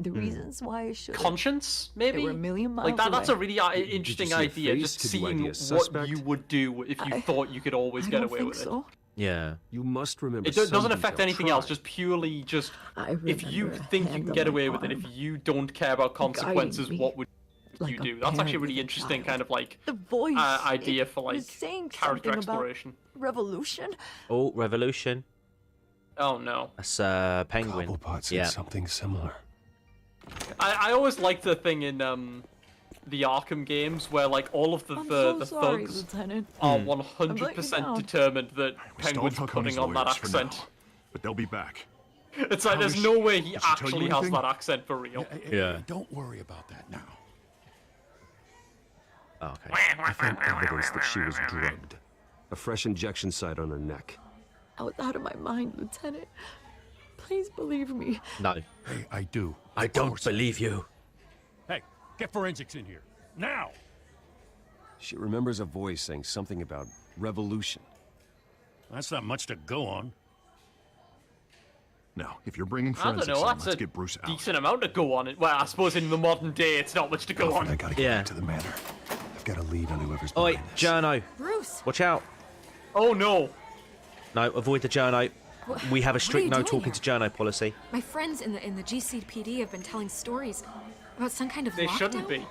The reasons why I should. conscience They maybe were a million miles like that. That's a away. really interesting see a idea. face? Just Could you seeing ID a what suspect? you would do if you I- thought you could always I get don't away think with it. so. Yeah. You must remember. It some doesn't affect detail. anything else. Try. Just purely just I if you remember a think you hand can on get my away with it, arm, if you don't care about consequences, me what would like you a do? That's actually a parent really with a interesting child. kind of like The voice. idea it for like was saying character something about exploration. revolution. Oh, Revolution. Oh no. That's Penguin. Cobblepot said Yeah. something similar. I always liked the thing in the Arkham games where like all of the I'm so the sorry, thugs Lieutenant. are I'm letting you 100% down. determined that We stalled Penguin's Falcone's putting on that lawyers for now, accent. but they'll be back. It's like How there's is no she? way he Did she tell you actually has anything? that accent for real. Yeah. Don't worry about that now. Oh, okay. I found evidence that she was drugged. A fresh injection site on her neck. I was out of my mind, Lieutenant. Please believe me. No. Hey, I do. I don't believe you. Hey, get forensics in here. Now! She remembers a voice saying something about revolution. That's not much to go on. Now, if you're bringing I don't forensics know. in, That's let's a get Bruce out. decent amount to go on. Well, I suppose in the modern day, it's not much to go Alfred, I on. gotta get Yeah. back to the manor. I've got a lead on whoever's Oi, behind this. Journo. Bruce, Watch out. Oh no. No, avoid the Journo. We have a what are strict you no doing talking to here? Journo policy. my friends in the GCPD have been telling stories about some kind of They lockdown. shouldn't be.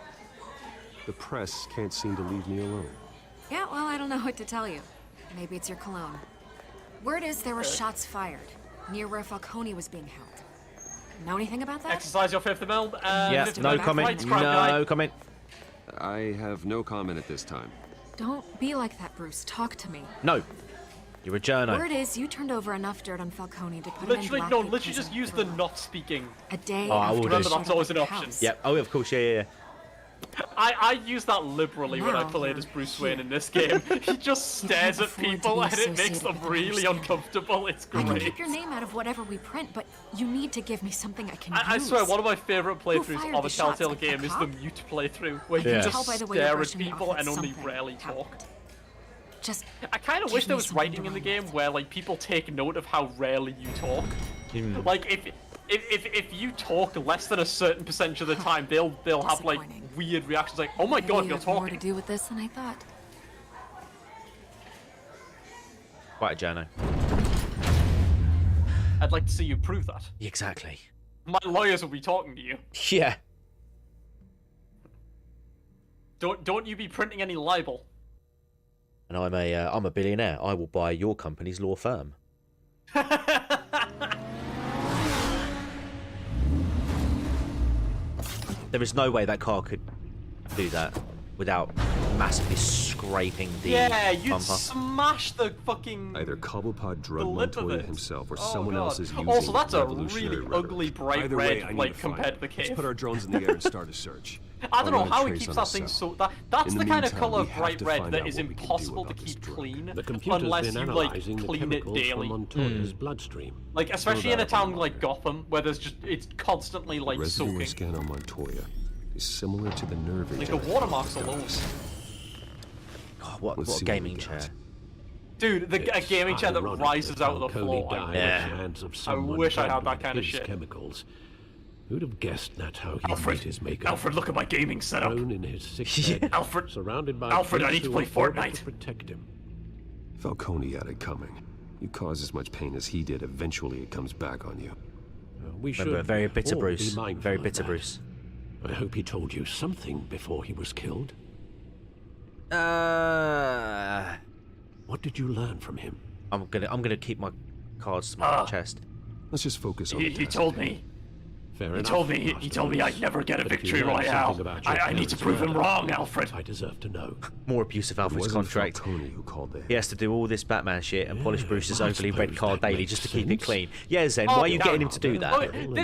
The press can't seem to leave me alone. Yeah, well, I don't know what to tell you. Maybe it's your cologne. Word is there were shots fired near where Falcone was being held. Know anything about that? Exercise your Fifth Amendment. Yeah, Fifth no Amendment comment. rights, crime guy. No comment. I have no comment at this time. Don't be like that, Bruce. Talk to me. No. You're a Journo. Word is you turned over enough dirt on Falcone to put Literally, him in no, Blackgate literally just prison use for the life. not speaking. A day Oh, I after will he do. Remember, showed that's up always at an the option. house. Yep. Oh, of course. Yeah. I I use that liberally when I played as Bruce Wayne in this game. He just stares at people and it makes them really uncomfortable. It's I can great. keep your name out of whatever we print, but you need to give me something I can use. I swear, one of my favourite playthroughs fired of a the shots, Telltale like the game is the cop? mute playthrough, where you Yeah. just Tell by the way you're stare at brushing it people off and that only something rarely happened. talk. Just I kind of give wish there me was something writing to in the run game where like people take note of how rarely you talk. Like if you talk less than a certain percentage of the time, they'll have like weird reactions like, "Oh my god, you you're have more to talking." do with this than I thought. Quite a journo. I'd like to see you prove that. Exactly. My lawyers will be talking to you. Yeah. Don't you be printing any libel. And I'm a billionaire. I will buy your company's law firm. There is no way that car could do that without massively scraping the Yeah, you'd bumper. smash the fucking Either Cobblepot the drugged lip of Montoya it. himself or Oh, someone God. else is using Also, that's a revolutionary really rhetoric. ugly bright Either way, I red, need like to find compared it. to the cave. Let's put our drones in the air and start a search. I don't know I'll run a how he trace keeps on that his thing cell. so that's In the the kind of meantime, color we have bright to red find that out is what we can do impossible to about this keep drug. clean The computer's unless been you like analyzing the clean it chemicals from daily. Montoya's bloodstream. Like especially in a that up town like Gotham where there's just it's constantly like Residue soaking. scan on Montoya is similar to the nerve Like agent the I found watermarks with alone. Douglas. God, Let's what see a what gaming we chair. got. Dude, a gaming chair that Ironic rises out of the Falcone floor. died at the hands of I someone wish I had drugged that with kind of his shit. chemicals. Who'd have guessed that's how he Alfred, made his makeup? Alfred, look at my gaming setup. Thrown in his sick bed, Alfred, surrounded by Alfred, I kids need to who play were ordered Fortnite. to protect him. Falcone had it coming. You cause as much pain as he did, eventually it comes back on you. We should Remember, very bitter all Bruce. be mindful Very of bitter that. Bruce. I hope he told you something before he was killed. What did you learn from him? I'm gonna keep my cards to my chest. Let's just focus on He the task told at hand. me. Fair He enough, told me. He Master told me Bruce. I'd never get a But if you victory learn royale. something about your I need to parents' prove him murder, wrong, Alfred. I deserve to know. More abuse of It Alfred's wasn't contract. Falcone who called the He has to do all this Batman shit and polish Bruce's I overly red suppose card that daily makes just to keep it sense. clean. Yeah, Zen, why are you yeah. getting him to do that? Oh,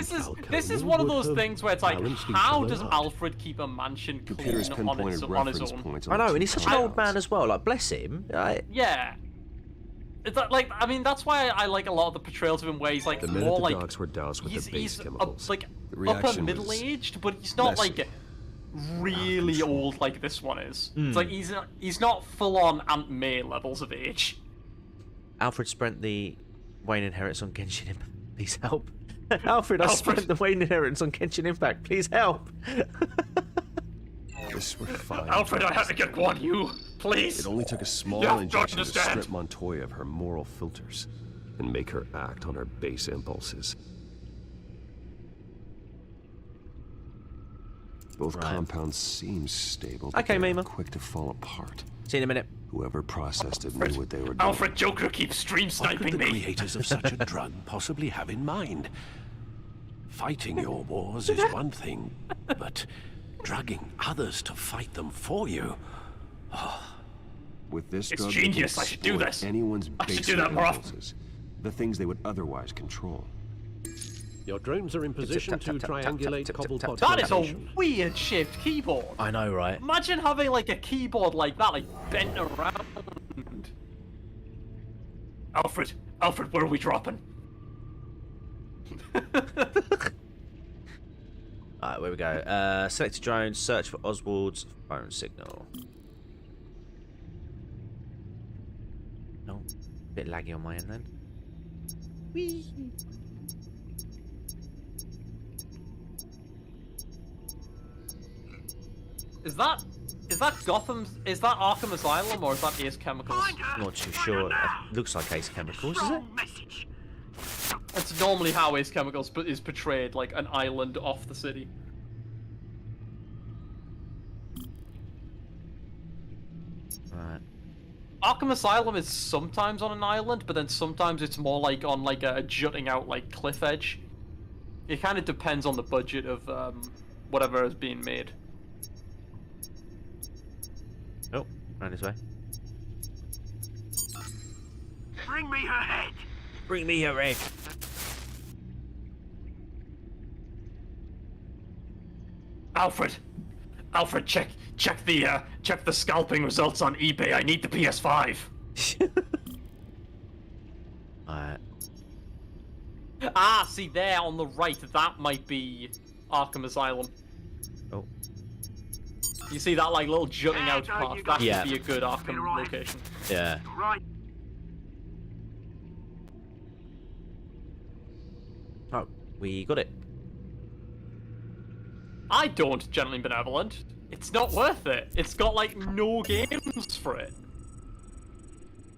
this is one of those things where it's like, balanced each how other does out. Alfred keep a mansion clean Computer's on pinpointed his reference own? points. I know, and he's such an I- old man as well. Like, bless him. Yeah. It's like I mean that's why I like a lot of the portrayals of him where he's like The minute more the like dogs were doused with he's the base chemicals, like the upper reaction middle was aged, but he's not massive. like really old like this one is. Hmm. It's like he's not full on Aunt May levels of age. Alfred spent the Wayne inheritance on Genshin Impact. Please help. Alfred, spent the Wayne inheritance on Genshin Impact. Please help. This would fine. Alfred, I have to get Guan Yu, please. It only took a small You have to injection to understand. strip Montoya of her moral filters and make her act on her base impulses. Both compounds seem stable, but Okay, they're Mima. quick to fall apart. See you in a minute. Whoever processed it knew what they were doing. Alfred, Joker keeps stream What could sniping the me. creators of such a drug possibly have in mind? Fighting your wars is one thing, but drugging others to fight them for you. With this It's drug, genius. they I can should do exploit this. Anyone's I should base do that more often. impulses, the things they would otherwise control. Your drones are in position to triangulate Cobblepot's That is a location. weird shaped keyboard. I know, right? Imagine having like a keyboard like that, like bent around. Alfred, where are we dropping? Alright, where we go. Select a drone, search for Oswald's phone signal. No, bit laggy on my end then. Whee! Is that Gotham's? Is that Arkham Asylum or is that Ace Chemicals? Not too sure. It looks like Ace Chemicals, is it? That's normally how Ace Chemicals is portrayed, like an island off the city. Right. Arkham Asylum is sometimes on an island, but then sometimes it's more like on like a jutting out like cliff edge. It kind of depends on the budget of whatever is being made. Oh, round this way. Bring me her head. Bring me your egg. Alfred, Alfred, check the scalping results on eBay. I need the PS5. Ah, see there on the right, that might be Arkham Asylum. Oh. You see that like little jutting out part? That Yeah. should be a good Arkham location. Yeah. Right. Oh, we got it. I don't, Gentleman Benevolent. It's not worth it. It's got like no games for it.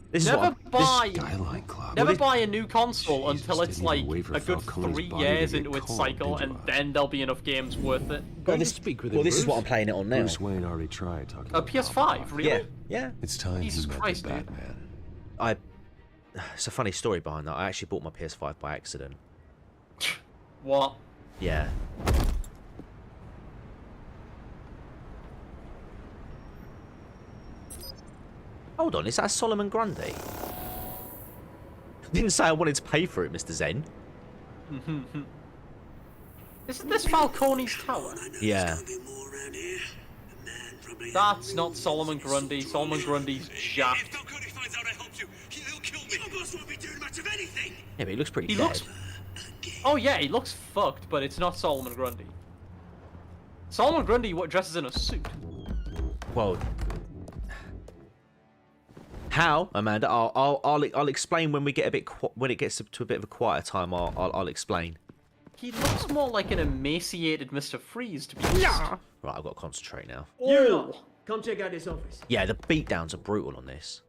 This is Never what buy, Skylight Club. never buy a new console Jesus, until it's didn't like even wait for a good Falcone's 3 body to years get into its cold, cycle, did and you? then there'll be enough games worth it. Well, this is what I'm playing it on now. Bruce Wayne already tried talking A about PS5, really? Yeah, yeah. It's time Jesus he met Christ, the dude. Batman. It's a funny story behind that. I actually bought my PS5 by accident. What? Yeah. Hold on, is that a Solomon Grundy? Didn't say I wanted to pay for it, Mr. Zen. Isn't this Falcone's tower? Yeah. That's not Solomon Grundy. Solomon Grundy's Jack. Yeah, but he looks pretty He dead. looks... Oh yeah, he looks fucked, but it's not Solomon Grundy. Solomon Grundy dresses in a suit. Well, how, Amanda? I'll explain when we get a bit when it gets to a bit of a quieter time. I'll explain. He looks more like an emaciated Mr. Freeze, to be honest. Right, I've got to concentrate now. You come check out this office. Yeah, the beatdowns are brutal on this.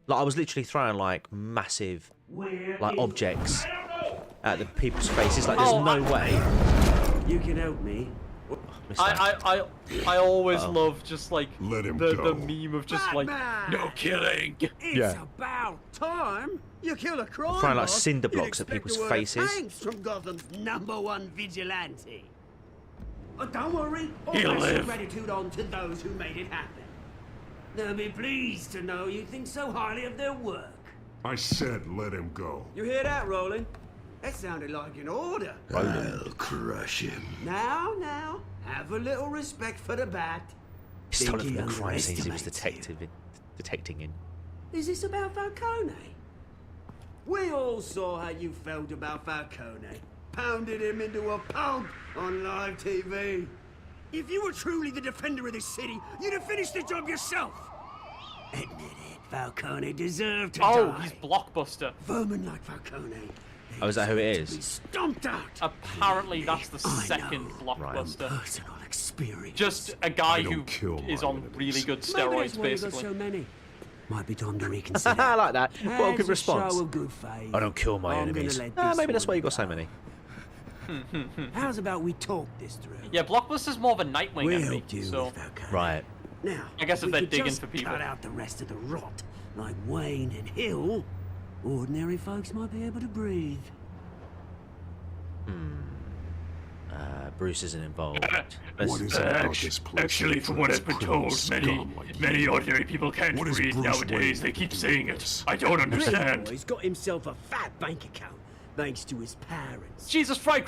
Like, I was literally throwing like massive like objects at the people's faces. Like, there's no way. You can help me. I always love just like Let him the go. meme of just like Batman! no killing. It's about time you kill a crime Throwing, like, boss. cinder You'd blocks at expect people's a word of faces. Thanks from Gotham's #1 vigilante. Don't worry, I'll He'll pass some live. gratitude on to those who made it happen. They'll be pleased to know you think so highly of their work. I said let him go. You hear that, Roland? That sounded like an order. I'll crush him. Now, have a little respect for the bat. He's still Think looking at he the crime scenes he was underestimates you. detecting in. Is this about Falcone? We all saw how you felt about Falcone. Pounded him into a pulp on live TV. If you were truly the defender of this city, you'd have finished the job yourself. Admit it, Falcone deserved to Oh, die. he's Blockbuster. Vermin like Falcone. Oh, is that who it Be is? stomped out. Apparently, that's the I second know. Blockbuster. Personal experience. Just a guy I don't who kill is my on enemies. really good Maybe that's steroids, why you got basically. so many. Might be time to reconsider. I like that. What a As good response. Show of good faith. I don't kill my I'm gonna enemies. let Ah, this maybe that's why one you got so go. many. How's about we talk this through? Yeah, Blockbuster's more of a Nightwing We enemy, helped you so with Falcone. Right. Now, I guess if we they're could digging just for people. cut out the rest of the rot, like Wayne and Hill. Ordinary folks might be able to breathe. Bruce isn't involved. What is it about this place? Actually, from what I've been told, many ordinary people can't What is breathe Bruce nowadays. Wayne They keep doing saying with it. this? I don't Playboy understand. has got himself a fat bank account, thanks to his parents. Jesus Fry Only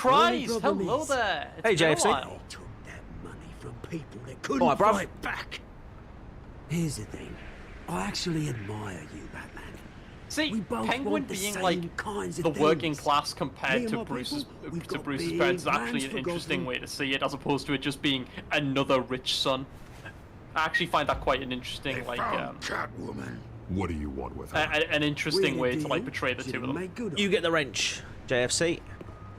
Christ! problem Hello is- there! Hey, It's been a JFC. while. They took that money from people that couldn't Alright, bruv. fight back. Here's the thing. I actually admire you, Batman. See, We both Penguin want the being same like kinds of the working things. class Me compared and to my Bruce's people, we've got big parents is actually plans an for interesting Gotham. way to see it, as opposed to it just being another rich son. I actually find that quite an interesting, like, Catwoman. What do you want with her? an interesting We way had a to like deal, portray the should two of have them. made good on You it. get the wrench, JFC.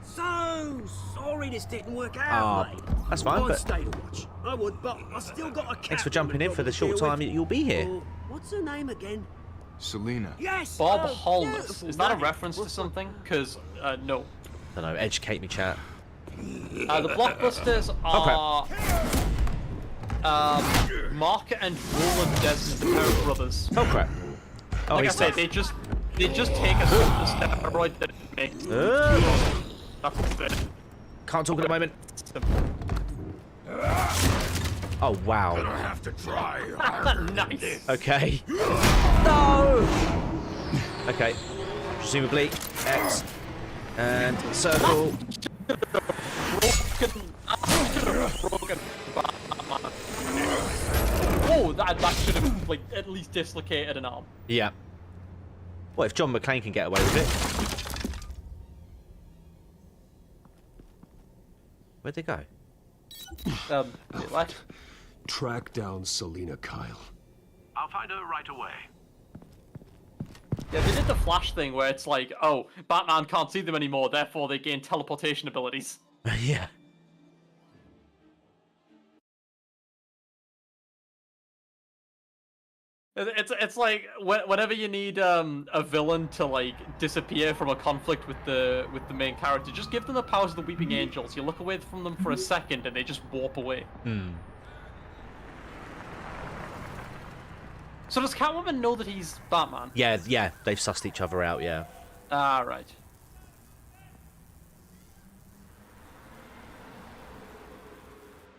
So sorry this didn't work out, Ah, mate. that's fine, I'd but- stay to watch. I would, but I still got a Thanks for Catwoman jumping in job for the to short deal time with. you'll be here. Or, what's her name again? Selena. Yes. Bob oh, Holness. beautiful Is that a name. reference to something? Because, no. Don't know. Educate me, chat. The Blockbusters are Mark and Roland Desmond, the pair of brothers. Oh crap. Oh, Like I he's said, tough. they just take a steroid that makes that's it. Can't talk at the moment. Oh wow. I have to try. Nice. Okay. No. Okay. Presumably X and circle. Broken. oh, that should have like at least dislocated an arm. Yeah. What if John McClane can get away with it? Where'd they go? What? Track down Selina Kyle. I'll find her right away. Yeah, they did the Flash thing where it's like, oh, Batman can't see them anymore, therefore they gain teleportation abilities. Yeah. It's like whenever you need a villain to like disappear from a conflict with the main character, just give them the powers of the Weeping Angels. You look away from them for a second and they just warp away. So does Catwoman know that he's Batman? Yeah, they've sussed each other out, yeah. Ah, right.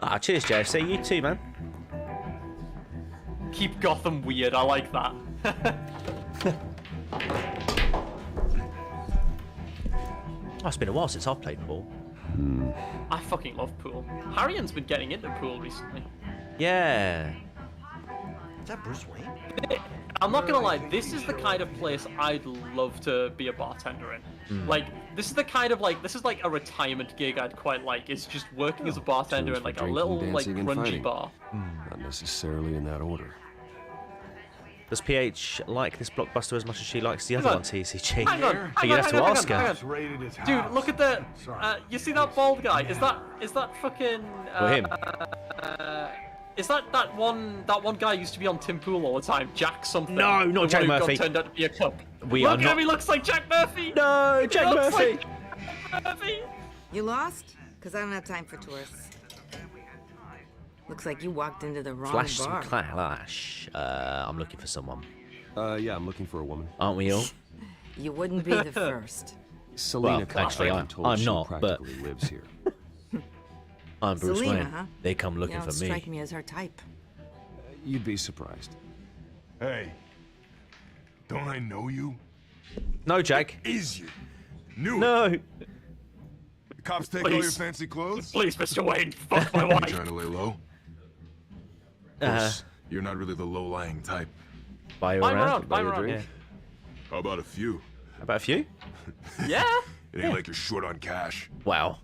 Ah, cheers, JFC. You too, man. Keep Gotham weird, I like that. Oh, it's been a while since I've played pool. I fucking love pool. Harrian's been getting into pool recently. Yeah. Is that Bruce Wayne? I'm not gonna lie, this is the kind of place I'd love to be a bartender in. Like, this is the kind of this is like a retirement gig I'd quite like. It's just working as a bartender in like a little like grungy bar. Not necessarily in that order. Does PH like this blockbuster as much as she likes the other one, TCG? Hang on, You'd have to ask her. Dude, look at the. You see that bald guy? Is that fucking? Him. Is that one guy who used to be on Tim Pool all the time? Jack something. No, not Jack Murphy. Turned out to be a cup. We are Look not. at him, he looks like Jack Murphy. No, Jack Murphy. Like Murphy. You lost? Because I don't have time for tourists. Looks like you walked into the wrong Flash bar. some clash. I'm looking for someone. Yeah, I'm looking for a woman. Aren't we all? You wouldn't be the first. Selina Well, Kyle, actually, I'm told I'm she not, but- practically lives here. I'm Bruce Selina, Wayne. huh? They come looking You don't for me. strike me as her type. You'd be surprised. Hey, don't I know you? No, Jack. Is you? Knew No. it. The cops take all your Please. fancy clothes? Please, Mr. Wayne, fuck my You wife. trying to lay low? You're not really the low-lying type. Buy you Buy him around. around, buy him you a around. drink. How about a few? How about a few? Yeah. It ain't like you're short on cash. Wow.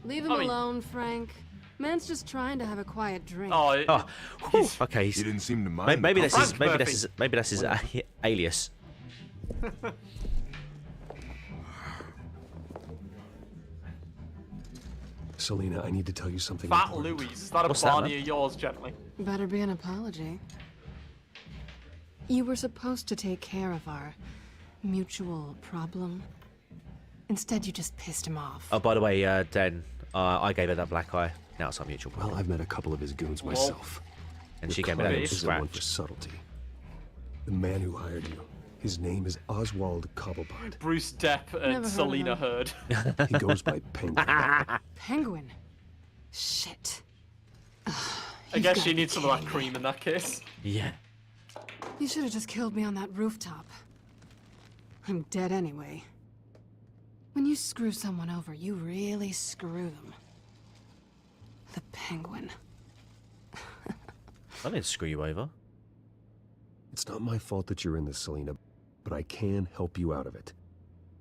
Leave him I mean- alone, Frank. Man's just trying to have a quiet drink. Oh, Oh, whew, okay. He didn't seem to mind. Maybe the that's coffee. his. Maybe that's his alias. Selina, I need to tell you something Fat important. Louis. Is that a What's that, Barney man? of yours, gently? Better be an apology. You were supposed to take care of our mutual problem. Instead, you just pissed him off. Oh, by the way, Dan, I gave her that black eye. Now it's our mutual problem. Well, I've met a couple of his goons myself. And Your she gave me that client little isn't one for scratch. subtlety. The man who hired you, his name is Oswald Cobblepot. Bruce Depp Never and heard of Selena him. Heard. He goes by Penguin. Penguin. Shit. I guess she needs some of that cream in that case. Yeah. You should have just killed me on that rooftop. I'm dead anyway. When you screw someone over, you really screw them. The Penguin. I didn't screw you over. It's not my fault that you're in this, Selina, but I can help you out of it.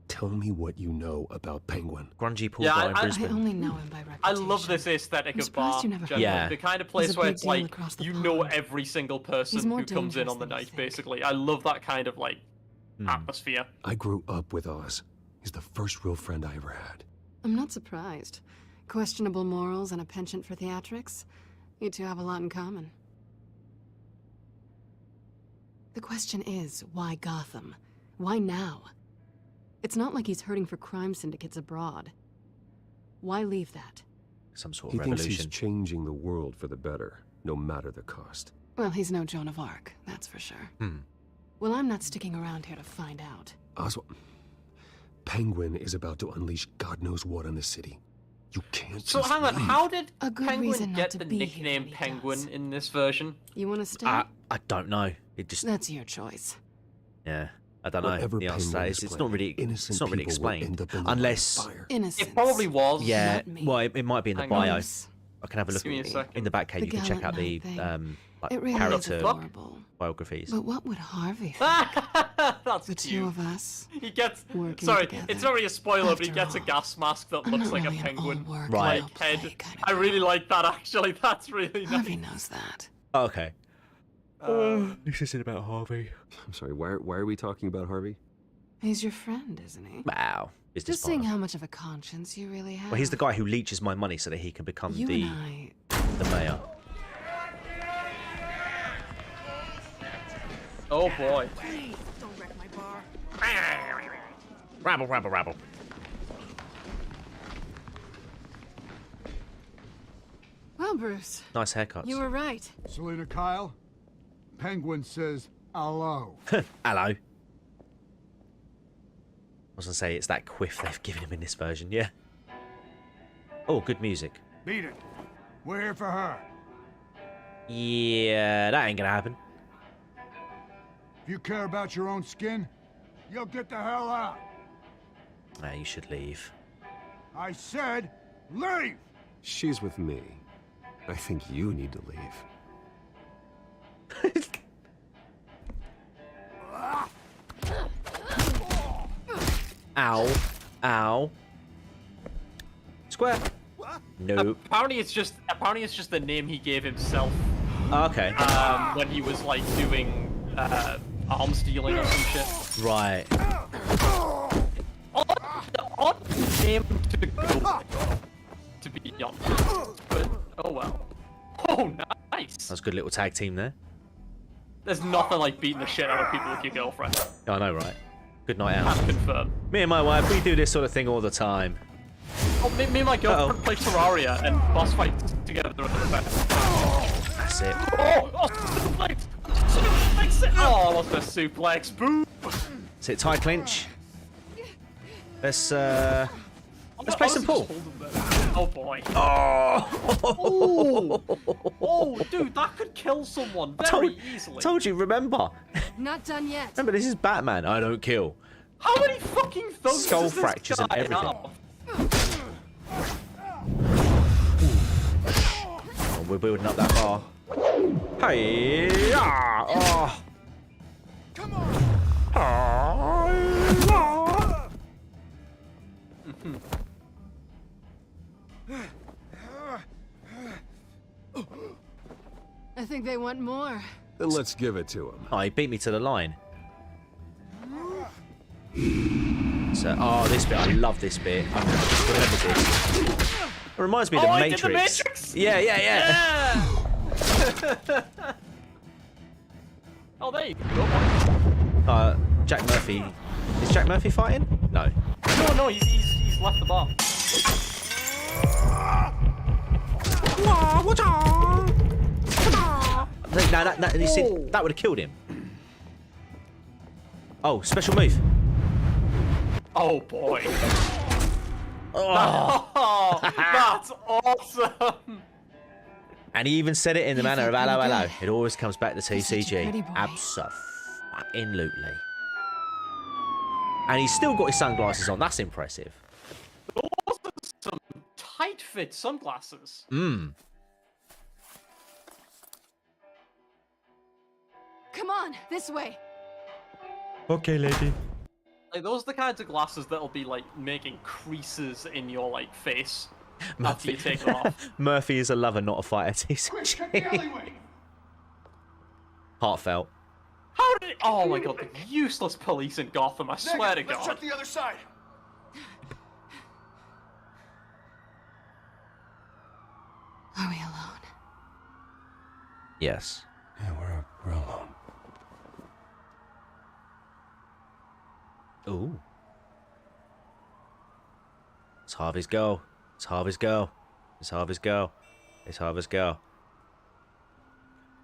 Tell me what you know about Penguin. Grungy pool Yeah, bar in I- I Brisbane. only know him by reputation. I love this aesthetic I'm of surprised bar. you never generally. Yeah. The kind of He's place a where big it's deal like across the you know pond. every single person He's more who comes in dangerous on the than you night. think. Basically, I love that kind of like atmosphere. I grew up with Oz. He's the first real friend I ever had. I'm not surprised. Questionable morals and a penchant for theatrics. You two have a lot in common. The question is, why Gotham? Why now? It's not like he's hurting for crime syndicates abroad. Why leave that? Some sort He of thinks he's revolution. changing the world for the better, no matter the cost. Well, he's no Joan of Arc, that's for sure. Well, I'm not sticking around here to find out. Oswald, Penguin is about to unleash God knows what on the city. You can't So just hang on, leave. how did A good Penguin reason not get to the be here nickname when he Penguin does. in this version? You want to stay? I don't know. It just That's your choice. yeah. I don't know. Whatever The answer to that Penguin is is it's not playing, really innocent it's not really people will explained end up in the unless fire. Innocence. It probably was. yeah. Not me. Well, it might be in the Hang on. bio. I can have a look Give me a second. in the back cave. The You can check out the gallant knight thing. like It really is character adorable. biographies. But what would Harvey think? That's The cute. two of us. He gets. Working Sorry, together. it's not really a spoiler, but he After gets a all, gas mask that I'm looks not like really a an penguin. all-work, Right. Like head. I really like that actually. That's really nice. Harvey knows that. Oh, okay. This isn't about Harvey. I'm sorry, why are we talking about Harvey? He's your friend, isn't he? Wow. Business Just seeing partner. how much of a conscience you really have. Well, he's the guy who leeches my money so that he can become You the and mayor. Oh boy. Don't wreck my bar. Rabble, rabble, rabble. Well, Bruce, Nice haircuts. you were right. Selena Kyle, Penguin says hello. Hello. I was gonna say it's that quiff they've given him in this version, yeah. Oh, good music. Beat it. We're here for her. Yeah, that ain't gonna happen. If you care about your own skin, you'll get the hell out. Ah, you should leave. I said, leave! She's with me. I think you need to leave. Ow. Ow. Square. Nope. Apparently it's just the name he gave himself. Okay. When he was like doing arms dealing or some shit. Right. Odd name to go to be honest, but oh well. Oh, nice. That's a good little tag team there. There's nothing like beating the shit out of people with your girlfriend. Oh, I know, right? Good night out. Can confirm. Me and my wife, we do this sort of thing all the time. Oh, me and my girlfriend play Terraria and boss fights together at the back. That's it. Oh, suplex! Suplex! Oh, I lost a suplex. Boom! Is it tie clinch? Let's play some pool. Oh boy. Oh. Oh, dude, that could kill someone very easily. Told you, remember? Not done yet. Remember, this is Batman. I don't kill. How many fucking thugs Skull does this fractures and guy everything. have? Oh, we're building up that bar. Hey! Ah, oh. Come on! I think they want more. Then let's give it to him. Oh, he beat me to the line. So, oh, this bit, I love this bit. I just remember this. It reminds me of the I Matrix. did the Matrix. Yeah. Oh, there you go. Jack Murphy. Is Jack Murphy fighting? No. No, he's left the bar. No, you see, that would have killed him. Oh, special move. Oh boy. Oh. Oh, that's awesome. And he even said it in the manner of hello, hello. It always comes back to TCG. pretty boy. Abso-fucking-lutely. And he's still got his sunglasses on. That's impressive. Those are some tight fit sunglasses. Mmm. Come on, this way. Okay, lady. Like those are the kinds of glasses that'll be like making creases in your like face after you take them off. Murphy is a lover, not a fighter. TCG. Heartfelt. How did it? Oh my god, the useless police in Gotham, I swear to Let's God. check the other side. Are we alone? Yes. Yeah, we're alone. Ooh. It's Harvey's girl. It's Harvey's girl. It's Harvey's girl. It's Harvey's girl.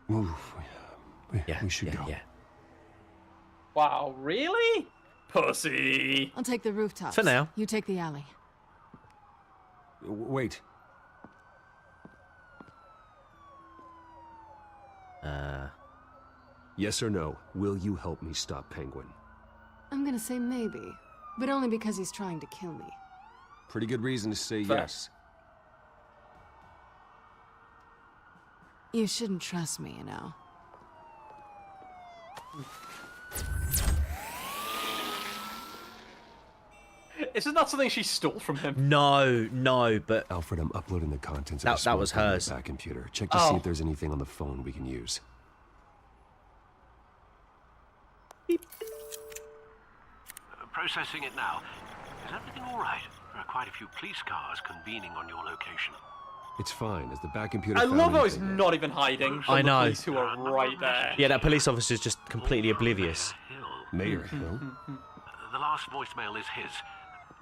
Move. We should go. Yeah. Wow, really? Pussy. I'll take the rooftops. For now. You take the alley. Wait. Yes or no, will you help me stop Penguin? I'm gonna say maybe, but only because he's trying to kill me. Pretty good reason to say Fair. yes. You shouldn't trust me, you know. Isn't that something she stole from him? No, but Alfred, I'm uploading the contents that of the was smoke on my hers. back computer. Check to see if there's anything on the phone we can use. Processing it now. Is everything all right? There are quite a few police cars convening on your location. It's fine, as the back computer I found love how he's anything. not even hiding from I know. the police who are right there. Yeah, that police officer's just completely oblivious. Mayor Hill? The last voicemail is his.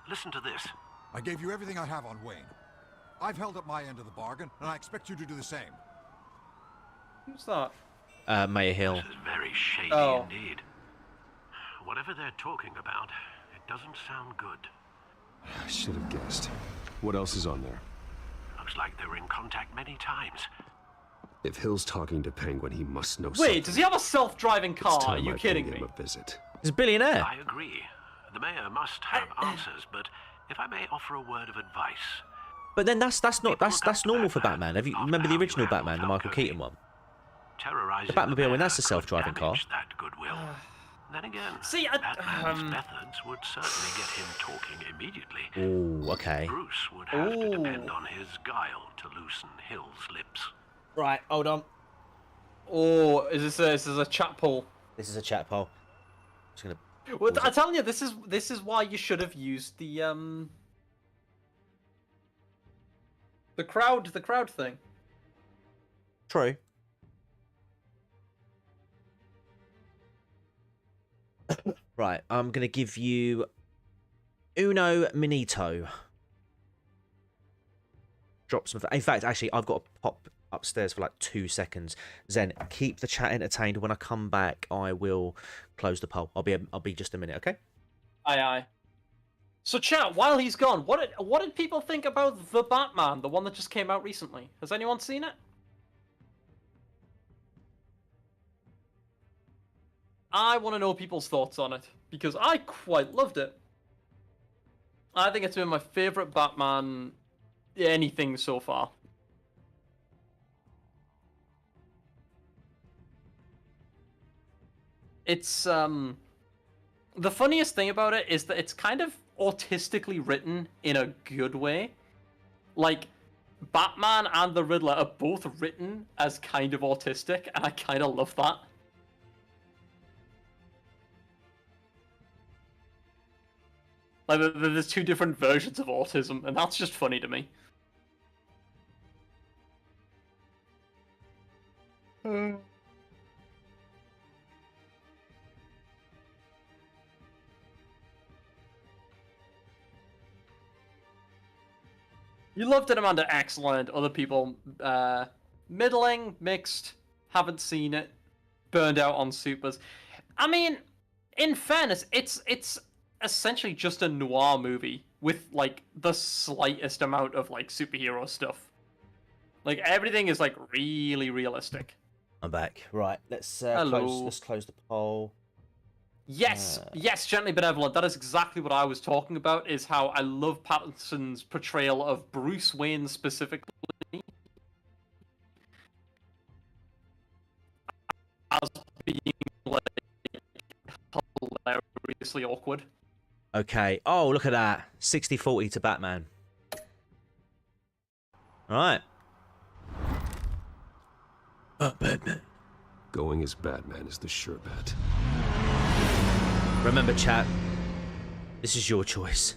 Listen to this. I gave you everything I have on Wayne. I've held up my end of the bargain, and I expect you to do the same. Who's that? Mayor Hill. This is very shady indeed. Whatever they're talking about, it doesn't sound good. I should have guessed. What else is on there? Looks like they were in contact many times. If Hill's talking to Penguin, he must know something. Wait, does he have a self-driving It's car? Are time you I kidding paid me? him a visit. He's a billionaire. I agree. The mayor must have answers, but if I may offer a word of advice. But then that's normal for Batman. Have you remember the original Batman, the Michael Keaton one? Terrorizing The Batmobile, when that's a self-driving car. that goodwill. Then again, See, Batman's methods would certainly get him talking immediately. Oh, okay. Bruce would have to depend on his guile to loosen Hill's lips. Right, hold on. Oh, is this a chat poll? This is a chat poll. Just gonna. Well, I'm telling you, this is why you should have used the crowd thing. True. Right, I'm gonna give you Uno Minito. Drop some. In fact, actually, I've got to pop upstairs for like 2 seconds. Zen, keep the chat entertained. When I come back, I will close the poll. I'll be just a minute, okay? Aye. So, chat. While he's gone, what did people think about the Batman, the one that just came out recently? Has anyone seen it? I want to know people's thoughts on it because I quite loved it. I think it's been my favorite Batman anything so far. It's the funniest thing about it is that it's kind of autistically written in a good way. Like, Batman and the Riddler are both written as kind of autistic, and I kind of love that. Like, there's two different versions of autism, and that's just funny to me. You loved it, Amanda. Excellent. Other people, middling, mixed, haven't seen it, burned out on supers. I mean, in fairness, it's essentially just a noir movie with like the slightest amount of like superhero stuff. Like everything is like really realistic. I'm back. Right, let's Hello. close the poll. Yes, yes, Gently Benevolent. That is exactly what I was talking about, is how I love Pattinson's portrayal of Bruce Wayne specifically. As being, like, hilariously awkward. Okay. Oh, look at that. 60-40 to Batman. All right. Batman. Going as Batman is the sure bet. Remember, chat, this is your choice.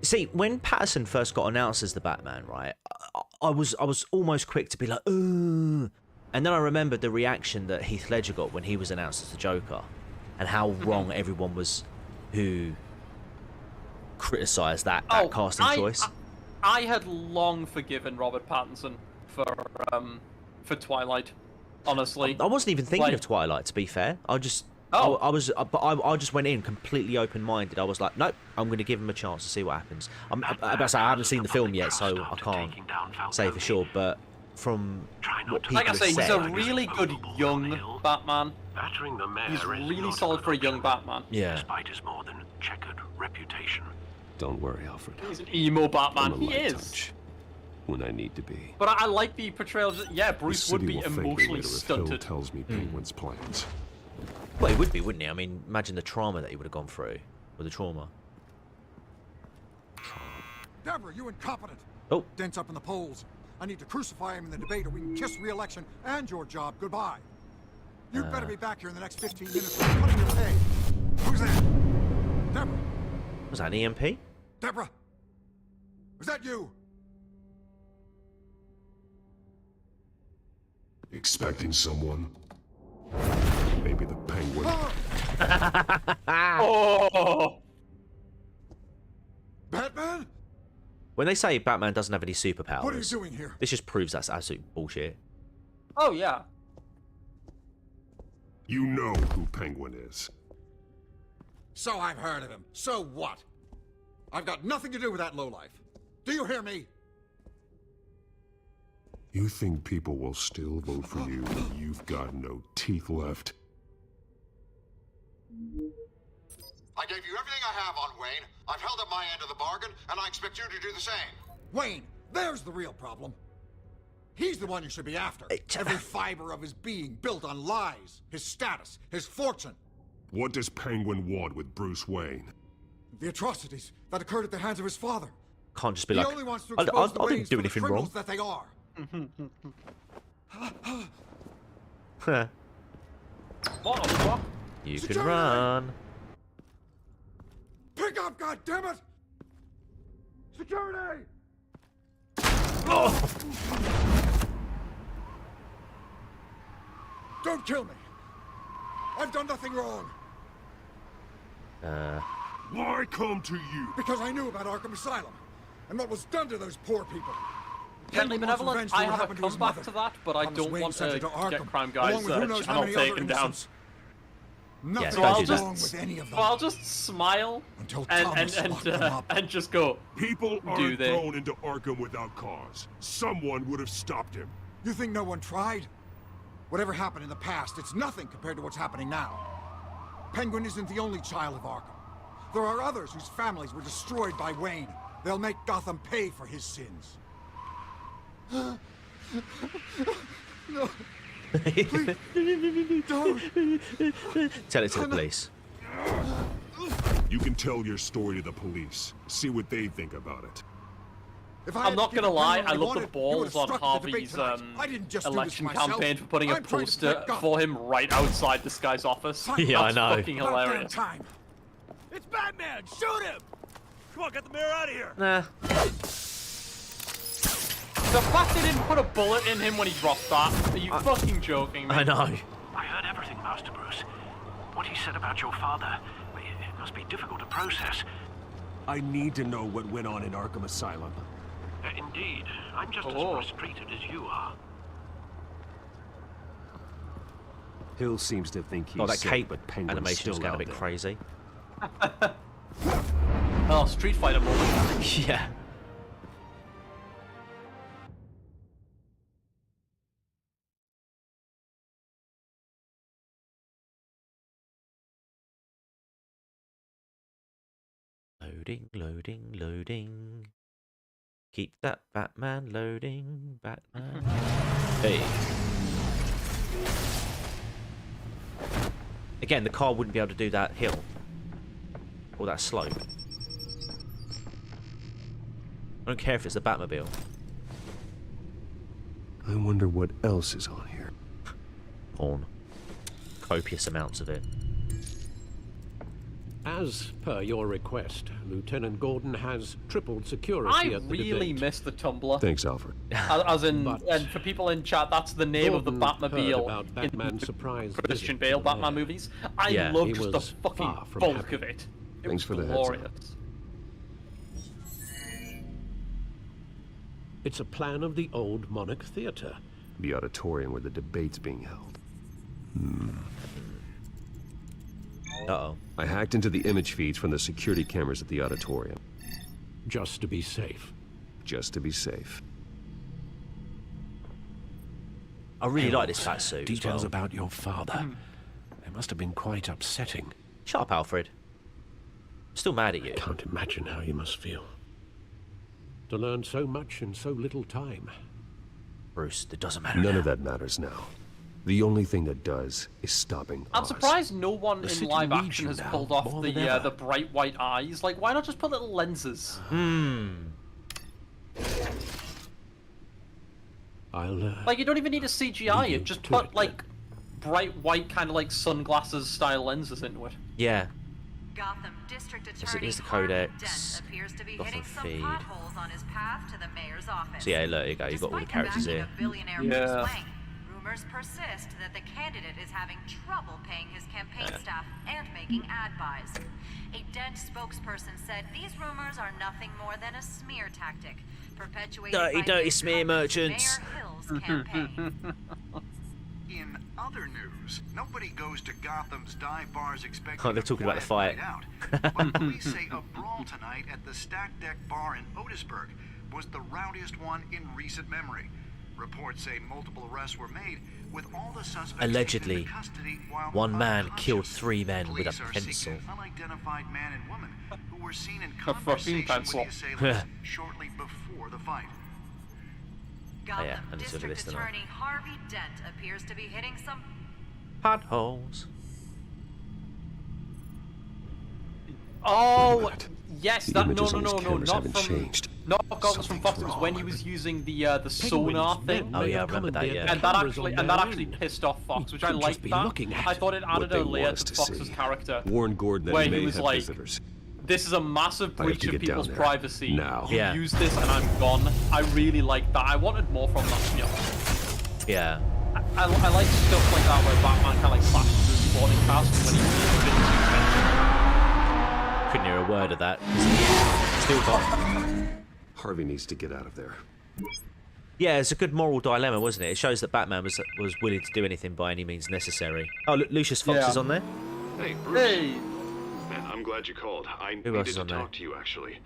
See, when Patterson first got announced as the Batman, right, I was almost quick to be like, ooh. And then I remembered the reaction that Heath Ledger got when he was announced as the Joker, and how wrong everyone was who criticised that casting choice. I had long forgiven Robert Pattinson for Twilight. Honestly, I wasn't even thinking of Twilight. To be fair, I just I just went in completely open-minded. I was like, nope, I'm going to give him a chance to see what happens. I haven't seen the film yet, so I can't say for sure. But from what people like I say, have said, he's a really good young Batman. Battering the mayor He's is really not solid an for a option, young Batman. Yeah. Despite his more than checkered reputation. Don't worry, Alfred. He's an emo Batman. I'm a He light is. touch when I need to be. But I like the portrayal. Yeah, The Bruce city would be will thank me emotionally later if Hill stunted. tells me Penguin's plans. Well, he would be, wouldn't he? I mean, imagine the trauma that he would have gone through. Or the trauma. Deborah, you incompetent! Oh. Dent's up in the polls. I need to crucify him in the debate or we can kiss re-election and your job goodbye. You'd better be back here in the next 15 minutes or I'm cutting your pay. Who's there? Deborah! Was that an EMP? Deborah! Was that you? Expecting someone? Maybe the Penguin. Oh! Batman? When they say Batman doesn't have any superpowers, What are you doing here? this just proves that's absolute bullshit. Oh, yeah. You know who Penguin is. So I've heard of him. So what? I've got nothing to do with that lowlife. Do you hear me? You think people will still vote for you when you've got no teeth left? I gave you everything I have on Wayne. I've held up my end of the bargain, and I expect you to do the same. Wayne, there's the real problem. He's the one you should be after. Every fiber of his being built on lies, his status, his fortune. What does Penguin want with Bruce Wayne? The atrocities that occurred at the hands of his father. Can't just be He like, only wants to I expose the didn't Waynes do for the anything wrong. criminals that they are. What the fuck? You can Security! run. Pick up, goddammit! Security! Oh. Don't kill me. I've done nothing wrong. Why come to you? Because I knew about Arkham Asylum and what was done to those poor people. Gently Penguin wants Benevolent, revenge for I what have a happened to his comeback mother. to that, but I Thomas don't Wayne want sent her to to Arkham, get Crime along Guy's with who knows how channel many other taken down. innocents. Nothing don't do is that. wrong with any of them. So I'll just smile Until and Thomas locked them up. and just go. People Do aren't they? thrown into Arkham without cause. Someone would have stopped him. You think no one tried? Whatever happened in the past, it's nothing compared to what's happening now. Penguin isn't the only child of Arkham. There are others whose families were destroyed by Wayne. They'll make Gotham pay for his sins. No. Please. Don't. Tell it to the police. You can tell your story to the police. See what they think about it. If I I'm had not given gonna lie, Penguin I what he love the wanted, you balls would've on struck the debate Harvey's tonight. I didn't just do this election myself. campaign for putting a I'm trying to poster protect Gotham. for him right outside this guy's office. Yeah, I That's know. fucking About damn hilarious. time. It's Batman! Shoot him! Come on, get the mayor out of here! Nah. The fact they didn't put a bullet in him when he dropped that. Are you fucking joking me? I know. I heard everything, Master Bruce. What he said about your father, it must be difficult to process. I need to know what went on in Arkham Asylum. Indeed, I'm just as frustrated as you are. Hill seems to think he's Oh, that sick, cape but Penguin's animation's still getting a out bit there. crazy. Oh, Street Fighter moment. Yeah. Loading, loading, loading. Keep that Batman loading, Batman. Hey. Again, the car wouldn't be able to do that hill. Or that slope. I don't care if it's the Batmobile. I wonder what else is on here. Porn. Copious amounts of it. As per your request, Lieutenant Gordon has tripled security I at the really debate. miss the Tumblr. Thanks, Alfred. As in, But and for people in chat, that's the name of the Gordon heard Batmobile about in Batman's the surprise Christian visit Bale to Batman Mayor. movies. I Yeah. love He just the was fucking far from bulk happy. of it. It Thanks was for the heads up. glorious. It's a plan of the old Monarch Theatre. The auditorium where the debate's being held. Uh-oh. I hacked into the image feeds from the security cameras at the auditorium. Just to be safe. Just to be safe. I really like this fat suit. Details as well. about your father. They must have been quite upsetting. Shut up, Alfred. Still mad at you. I can't imagine how you must feel. To learn so much in so little time. Bruce, it doesn't matter. None of that matters now. The only thing that does is stopping I'm Oz. surprised no one The in city live needs action you has now, pulled off more than ever. the bright white eyes. Like, why not just put little lenses? I'll, Like, you don't even need a CGI it. Just put, like, bright white kind of like sunglasses style lenses into it. Yeah. Gotham District Yes, Attorney it is the Harvey codex. Dent appears to be Gotham hitting some feed. potholes on his path to the mayor's office. So yeah, look, you go. You've got all the characters here. Billionaire Yeah. Bruce Wayne, rumors persist that the candidate is having trouble paying his campaign staff and making ad buys. A Dent spokesperson said these rumors are nothing more than a smear tactic, perpetuated by Dirty his smear company's merchants. Mayor Hill's campaign. In other news, nobody goes to Gotham's dive bars expecting Oh, they're talking about the fight. out. But police say a brawl tonight at the Stack Deck Bar in Otisburg was the rowdiest one in recent memory. Reports say multiple arrests were made, with all the suspects Allegedly, taken into custody while one man unconscious. killed 3 men with a Police are pencil. seeking unidentified man and woman who were seen in A fucking conversation pencil. with the assailants shortly before the fight. Oh yeah, Gotham I need to look at District this tonight. Attorney Harvey Dent appears to be hitting some Potholes. Oh, yes, The that images no, on his not cameras haven't from changed. not Goggles from Fox. It was when he was using the sonar thing. Oh yeah, I remember that. Yeah. And that actually pissed off Fox, which I could just liked be that. looking at I thought it what added they a layer want us to to Fox's see. character, Warn Gordon that where he he may was have like, visitors. "This is a massive I have breach to of get down people's there. privacy. Now. You Yeah. use this, and I'm gone." I really liked that. I wanted more from that, to be honest. Yeah. I like stuff like that where Batman kind of like flashes through the supporting cast when he's Couldn't hear a word of that. Still got. Harvey needs to get out of there. Yeah, it's a good moral dilemma, wasn't it? It shows that Batman was willing to do anything by any means necessary. Oh, look, Lucius Fox is on there. Hey, Bruce. Hey. Man, I'm glad you called. I Who else needed is to on there? talk to you, actually.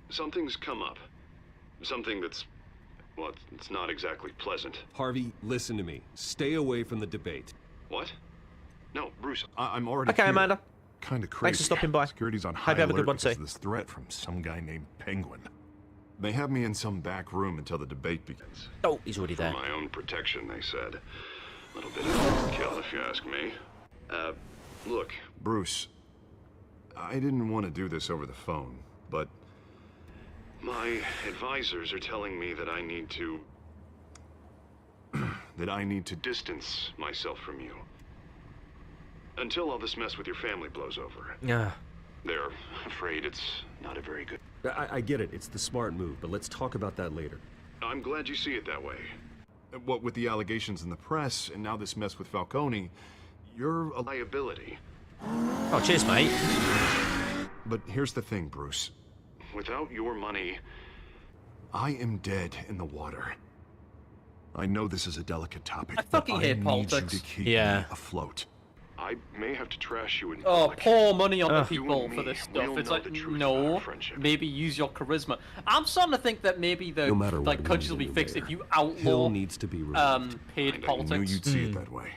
Something's come up. Something that's, well, it's not exactly pleasant. Harvey, listen to me. Stay away from the debate. What? No, Bruce, I'm already Okay, here. Amanda. Kind of crazy. Thanks for stopping by. Security's on Hope high you have a alert good one because too. of this threat from some guy named Penguin. They have me in some back room until the debate begins. Oh, he's already For there. my own protection, they said. A little bit of overkill, if you ask me. Look, Bruce, I didn't want to do this over the phone, but my advisors are telling me that I need to distance myself from you until all this mess with your family blows over. Yeah. They're afraid it's not a very good. I get it. It's the smart move, but let's talk about that later. I'm glad you see it that way. What with the allegations in the press and now this mess with Falcone, you're a liability. Oh, cheers, mate. But here's the thing, Bruce. Without your money, I am dead in the water. I know this is a delicate topic, I fucking but hate need politics. you to keep Yeah. me afloat. I may have to trash you in Oh, public. pour money on the You people and for me, this we'll stuff. It's know like, the truth about no, our friendship. maybe use your charisma. I'm starting to think that maybe the No matter what, like we countries need will a be new fixed mayor. if you Hill outlaw needs to be removed. paid I knew politics. you'd see it that way.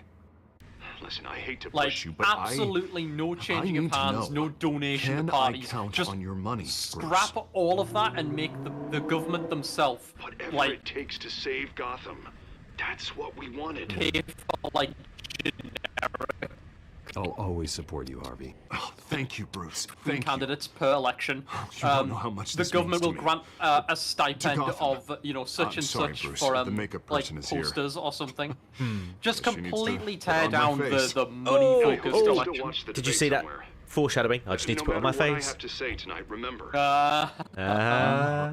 Listen, I hate to Like push you, but absolutely no changing I of need to hands, know, no donation can to parties. I count Just on your money, scrap Bruce? all of that and make the government themselves Whatever like it takes to save Gotham. That's what we wanted. pay for like generic I'll always support you, Harvey. Oh, thank you, Bruce. Thank you. candidates per election. You don't know how much the this government means will to me. grant a stipend Gotham. of such I'm and sorry, such Bruce. for The makeup like person is here. posters or something. Just She needs to completely put tear on my down face. the money focused Still election. watch the Did you debate see that somewhere. foreshadowing? I just need to No put on my matter what I face. have to say tonight, remember.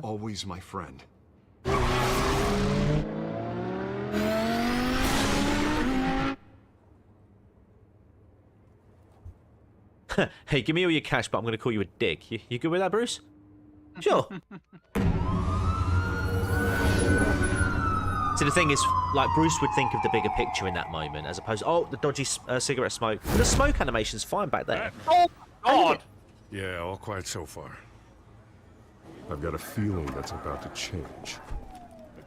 Always my friend. Hey, give me all your cash, but I'm going to call you a dick. You good with that, Bruce? Sure. See, the thing is, like, Bruce would think of the bigger picture in that moment, as opposed to, oh, the dodgy cigarette smoke. The smoke animation's fine back there. Oh God! Yeah, all quiet so far. I've got a feeling that's about to change.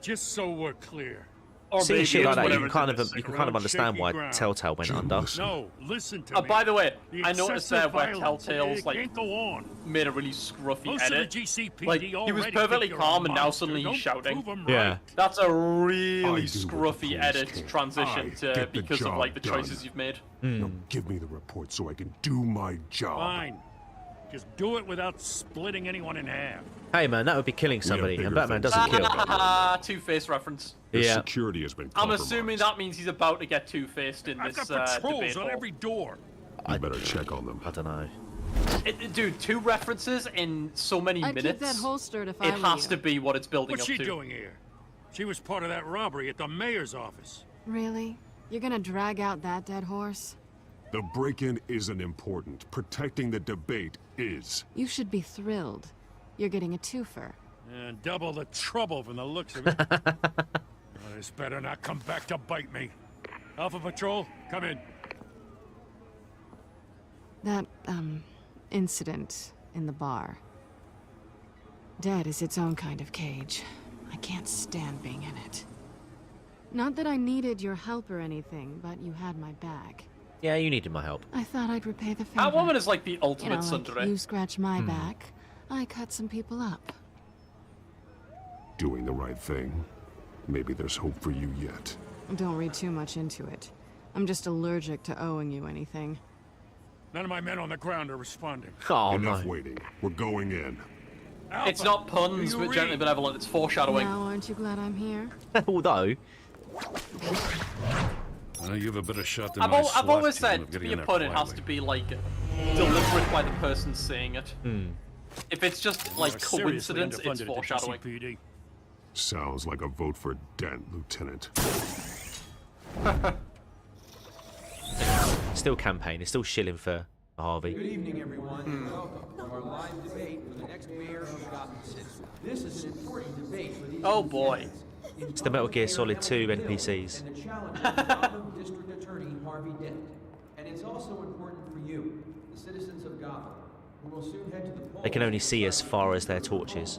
Just so we're clear, Or seeing maybe shit like it's that, you whatever's can in this. you can kind of understand why Telltale went under. No, listen to me. By the way, The I noticed there excessive where violence, Telltale's it like can't go on. made a really scruffy Most of the edit. GCPD Like he was already perfectly think you're a calm, and now monster. suddenly he's Don't shouting. prove 'em Yeah. right. That's a I really do what the scruffy police edit can't. transition I to get the because of job like the done. choices you've made. Now give me the report so I can do my job. Fine. Just do it without splitting anyone in half. Hey man, that would be killing somebody, and bigger Batman things doesn't to kill. Two-Face reference. Your Yeah. security has been I'm compromised. assuming that means he's about to get two-faced in I've this got patrols debate on hall. every door. You better check on them. I don't know. Dude, 2 references in so many I'd keep minutes. that holstered if I It were has you. to be what it's building What's up she to. doing here? She was part of that robbery at the mayor's office. Really? You're gonna drag out that dead horse? The break-in isn't important. Protecting the debate is. You should be thrilled. You're getting a twofer. And double the trouble from the looks of it. This better not come back to bite me. Alpha Patrol, come in. That, incident in the bar. Dead is its own kind of cage. I can't stand being in it. Not that I needed your help or anything, but you had my back. Yeah, you needed my help. I thought I'd repay the favor. That woman is like the You ultimate know, tsundere. like you scratch my back, I cut some people up. Doing the right thing. Maybe there's hope for you yet. Don't read too much into it. I'm just allergic to owing you anything. None of my men on the ground are responding. Oh, Enough no. waiting. We're going in. Alpha, It's not puns, do you but gently read? benevolent. It's foreshadowing. Now, aren't you glad I'm here? Although, You have a better shot than I've, my I've SWAT always team said of to getting be in a there pun, it has quietly. to be like deliberate by the person saying it. If it's just like We're seriously coincidence, it's underfunded at the foreshadowing. GCPD. Sounds like a vote for Dent, Lieutenant. still campaign. It's still shilling for Harvey. Good evening, everyone, and welcome to our live debate for the next mayor of Gotham City. This is an important debate for these Oh boy. It's the Metal Gear Solid 2 NPCs. and the challenge of Gotham District Attorney Harvey Dent. And it's also important for you, the citizens of Gotham, who will soon head to the polls. They can only see as far as their torches.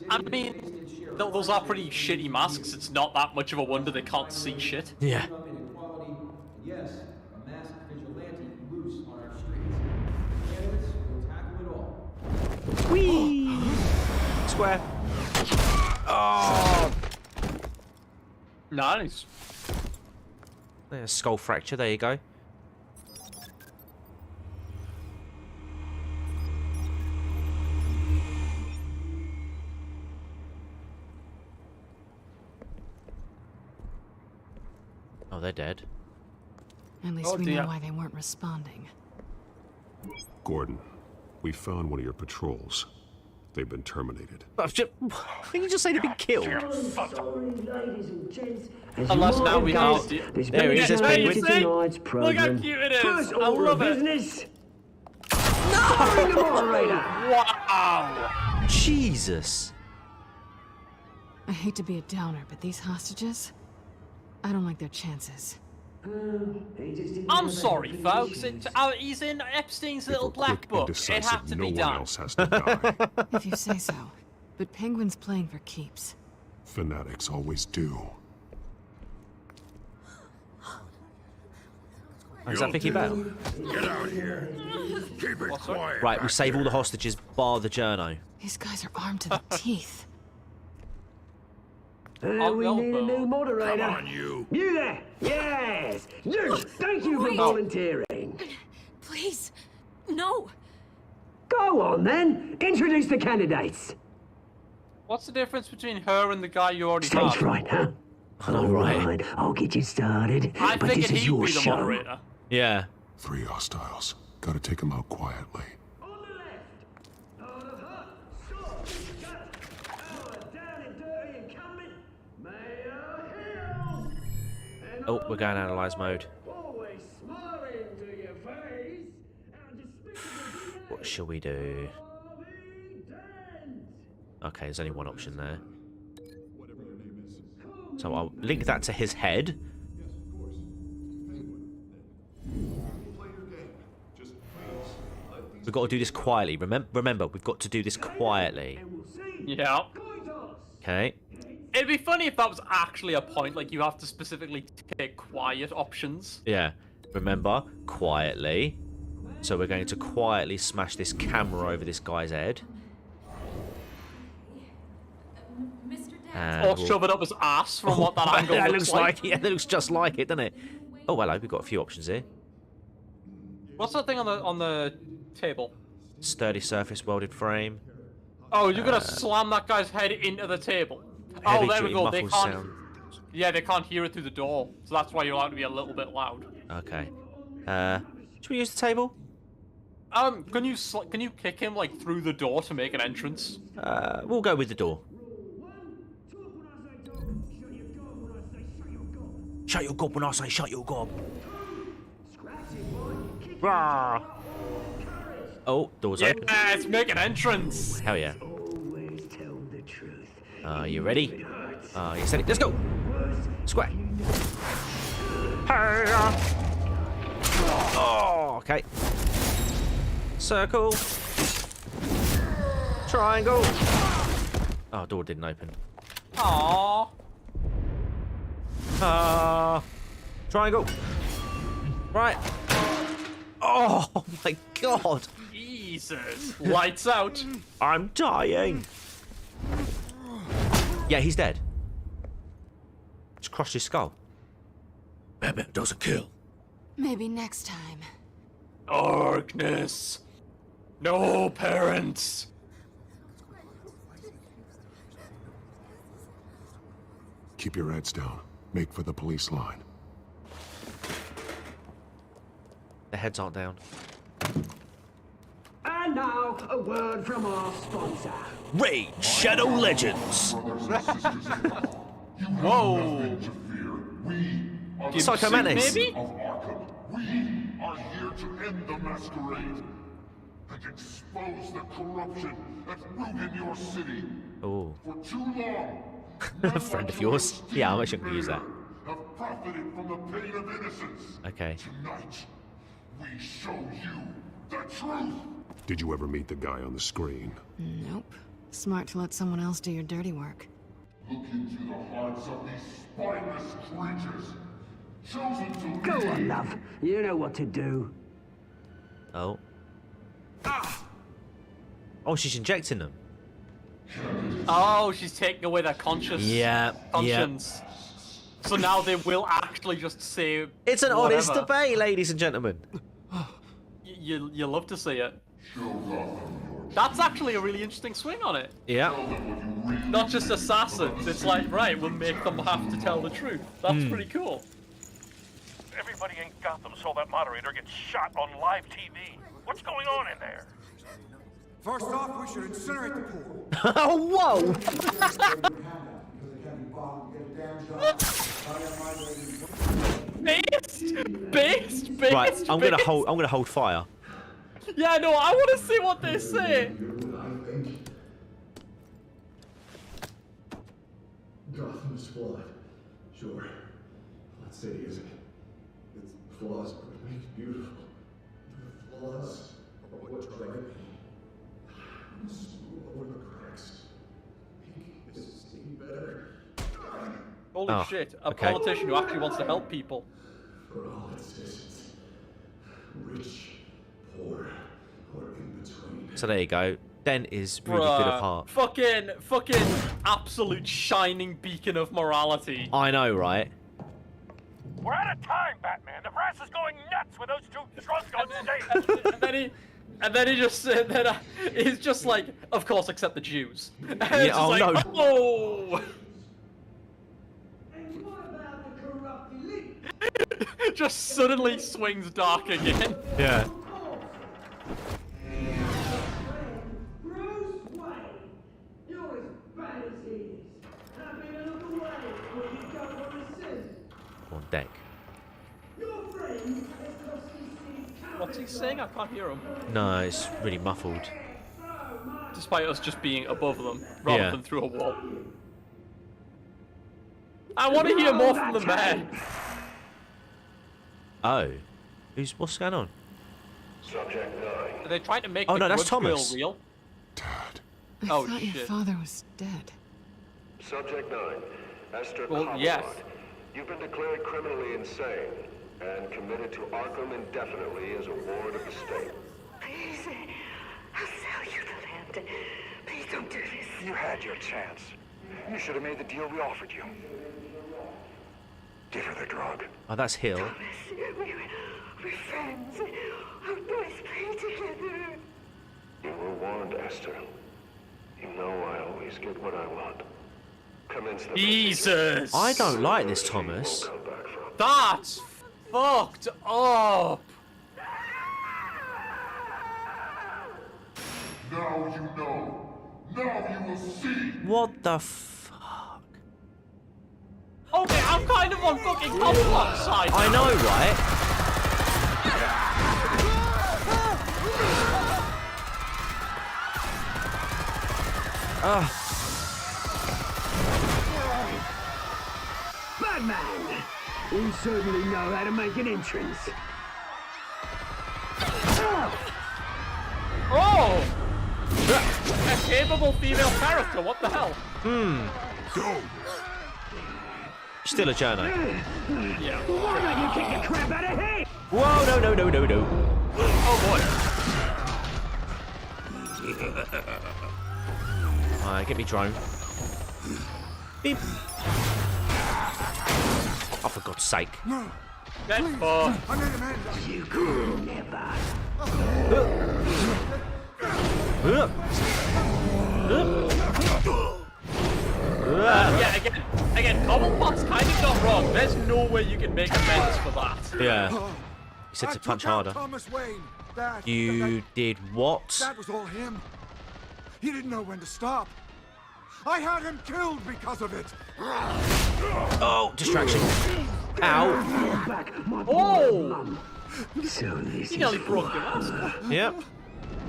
I mean, those are pretty shitty masks. It's not that much of a wonder they can't see shit. Yeah. Inequality, and yes, a masked vigilante loose on our streets. Candidates will tackle it all. Whee! Square. Oh! Nice. There's skull fracture. There you go. Oh, they're dead. At least Oh, we dear. know why they weren't responding. Gordon, we found one of your patrols. They've been terminated. Didn't you just say they've been killed? Unless now we have to... There he is, there's Penguin. Look how cute it is! First I order love of it! business. Starring the moderator. Wow! Jesus. I hate to be a downer, but these hostages, I don't like their chances. I'm sorry, folks. He's in Epstein's little black Quick and book. It had decisive, to no be one done. else has to die. If you say so. But Penguin's playing for keeps. Fanatics always do. Oh, is that Vicky Bell? Get out here. Keep it quiet. Right, we back save all the there. hostages, bar the journo. These guys are armed to the teeth. We need a new moderator. Come on, you. You there? Yes. You. Thank you for Wait. volunteering. Please, no. Go on then. Introduce the candidates. What's the difference between her and the guy you already Stage had? fright, huh? I know, All right? I'll get you started. I but figured this is he'd your be the show. moderator. Yeah. 3 hostiles. Gotta take them out quietly. On the left. Out of hut. Sword. Gut. Our down and dirty incumbent, Mayor Hill. And Oh, we're going analyze mode. always smiling to your face. Our despicable What shall we do? Okay, there's only one option there. So I'll link that to his head. We've got to do this quietly. Remember, we've got to do this quietly. Yeah. Okay. It'd be funny if that was actually a point, like you have to specifically take quiet options. Yeah. Remember, quietly. So we're going to quietly smash this camera over this guy's head. And Or shove it up his ass from what that angle that looks like. Yeah, that looks just like it, doesn't it? Oh, hello, we've got a few options here. What's that thing on the table? Sturdy surface welded frame. Oh, you're gonna slam that guy's head into the table. Oh, Heavy there we duty go. They muffled can't. sound. Yeah, they can't hear it through the door, so that's why you're allowed to be a little bit loud. Okay. Should we use the table? Can you kick him like through the door to make an entrance? We'll go with the door. Shut your gob when I say shut your gob. Rawr. Oh, door's open. Yes, make an entrance. Hell yeah. You ready? You steady? Let's go. Square. Oh, okay. Circle. Triangle. Oh, door didn't open. Aww. Triangle. Right. Oh my god. Jesus. Lights out. I'm dying. Yeah, he's dead. Just crushed his skull. Batman doesn't kill. Maybe next time. Darkness. No parents. Keep your heads down. Make for the police line. The heads aren't down. And now, a word from our sponsor. Raid Shadow Legends. Whoa. Psycho Mantis. Maybe? We are here to end the masquerade and expose the corruption that's rooted your city. Oh. For too long, A friend of yours? Yeah, I'm actually going to use that. have profited from the pain of innocence. Okay. Tonight, we show you the truth. Did you ever meet the guy on the screen? Nope. Smart to let someone else do your dirty work. Look into the hearts of these spineless creatures, chosen to Go on, love. You know what to do. Oh. Oh, she's injecting them. Oh, she's taking away their conscience. Yeah. Conscience. So now they will actually just say. It's an whatever. honest debate, ladies and gentlemen. You love to see it. That's actually a really interesting swing on it. Yeah. Not just assassins. It's like, right, we'll make them have to tell the truth. That's pretty cool. Everybody in Gotham saw that moderator get shot on live TV. What's going on in there? First off, we should incinerate the pool. Oh, whoa! Based. Right, I'm gonna hold fire. Yeah, no, I want to see what they say. Gotham's flawed. Sure. That city isn't. Its flaws are what make it beautiful. The flaws are what drive me. I must smooth over the cracks. Make this city better. Holy shit, a politician who actually wants to help people. For all its citizens. Rich, poor, or in between. So there you go. Den is really good of heart. Fucking absolute shining beacon of morality. I know, right? We're out of time, Batman. The press is going nuts with those two drunk on stage. And then he's just like, of course, except the Jews. And Yeah, it's just oh, like, no. oh. Just suddenly swings dark again. Yeah. Bruce Wayne, you're as bad as he is. Have been out of the way when you go on a sin. On deck. Your friend has cost you What's he saying? I can't hear him. No, it's really muffled. Despite us just being above them, rather than through a wall. I want to hear more from the man. Oh. What's going on? Are they trying to make Oh, the no, that's Grudge Girl Thomas. real? I Oh, thought your shit. father was dead. Subject 9, Esther Well, Copperpot. yes. You've been declared criminally insane and committed to Arkham indefinitely as a ward of the state. Please, I'll sell you the land. Please don't do this. You had your chance. You should have made the deal we offered you. Give her the drug. Oh, that's Hill. Thomas, we're friends. Our boys play together. You were warned, Esther. You know I always get what I want. Commence the Jesus! I don't like this, Thomas. That's fucked up! Now you know. Now you will see. What the fuck? Okay, I'm kind of on fucking Copperpot's side. I know, right? Batman! You certainly know how to make an entrance. Oh! A capable female character, what the hell? Go. Still a journo. Yeah. Why don't you kick the crap out of him? Whoa, no, no, no, no, no. Oh boy. Alright, get me drone. Beep. Oh, for God's sake. That's I need a man. You could never. Yeah, again, Cobblepot's kind of not wrong. There's no way you can make amends for that. Yeah. He said to punch harder. Thomas Wayne. You did what? That was all him. He didn't know when to stop. I had him killed because of it. Oh, distraction. Ow. Back, my Oh! So this He nearly broke your ass. Yep.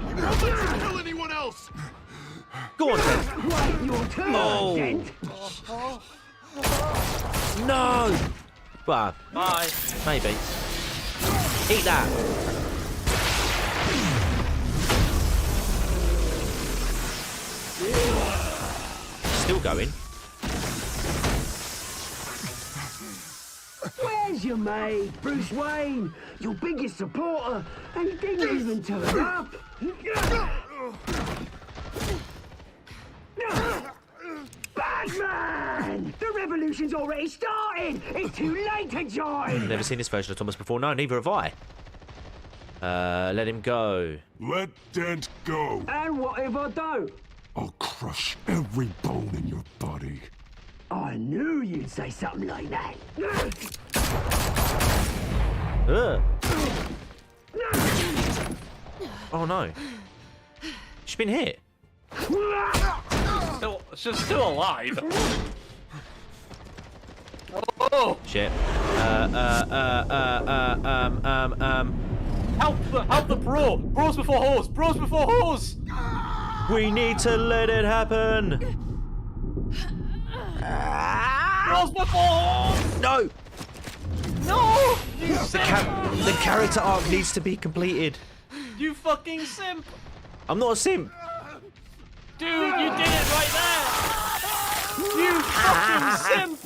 Don't let you kill anyone else. Go on, then. Wait your turn, Oh. Dent. No. Well, Bye. maybe. Eat that. Still going. Where's your mate, Bruce Wayne? Your biggest supporter, and he didn't even turn up. Batman! The revolution's already started! It's too late to join! Never seen this version of Thomas before. No, neither have I. Let him go. Let Dent go. And what if I don't? I'll crush every bone in your body. I knew you'd say something like that. Oh no. She's been hit. She's still alive. Oh! Shit. Help the bro! Bros before hoes! Bros before hoes! We need to let it happen. Bros before hoes! No. No! You The, simp! the character arc needs to be completed. You fucking simp! I'm not a simp. Dude, you did it right there! You fucking simp!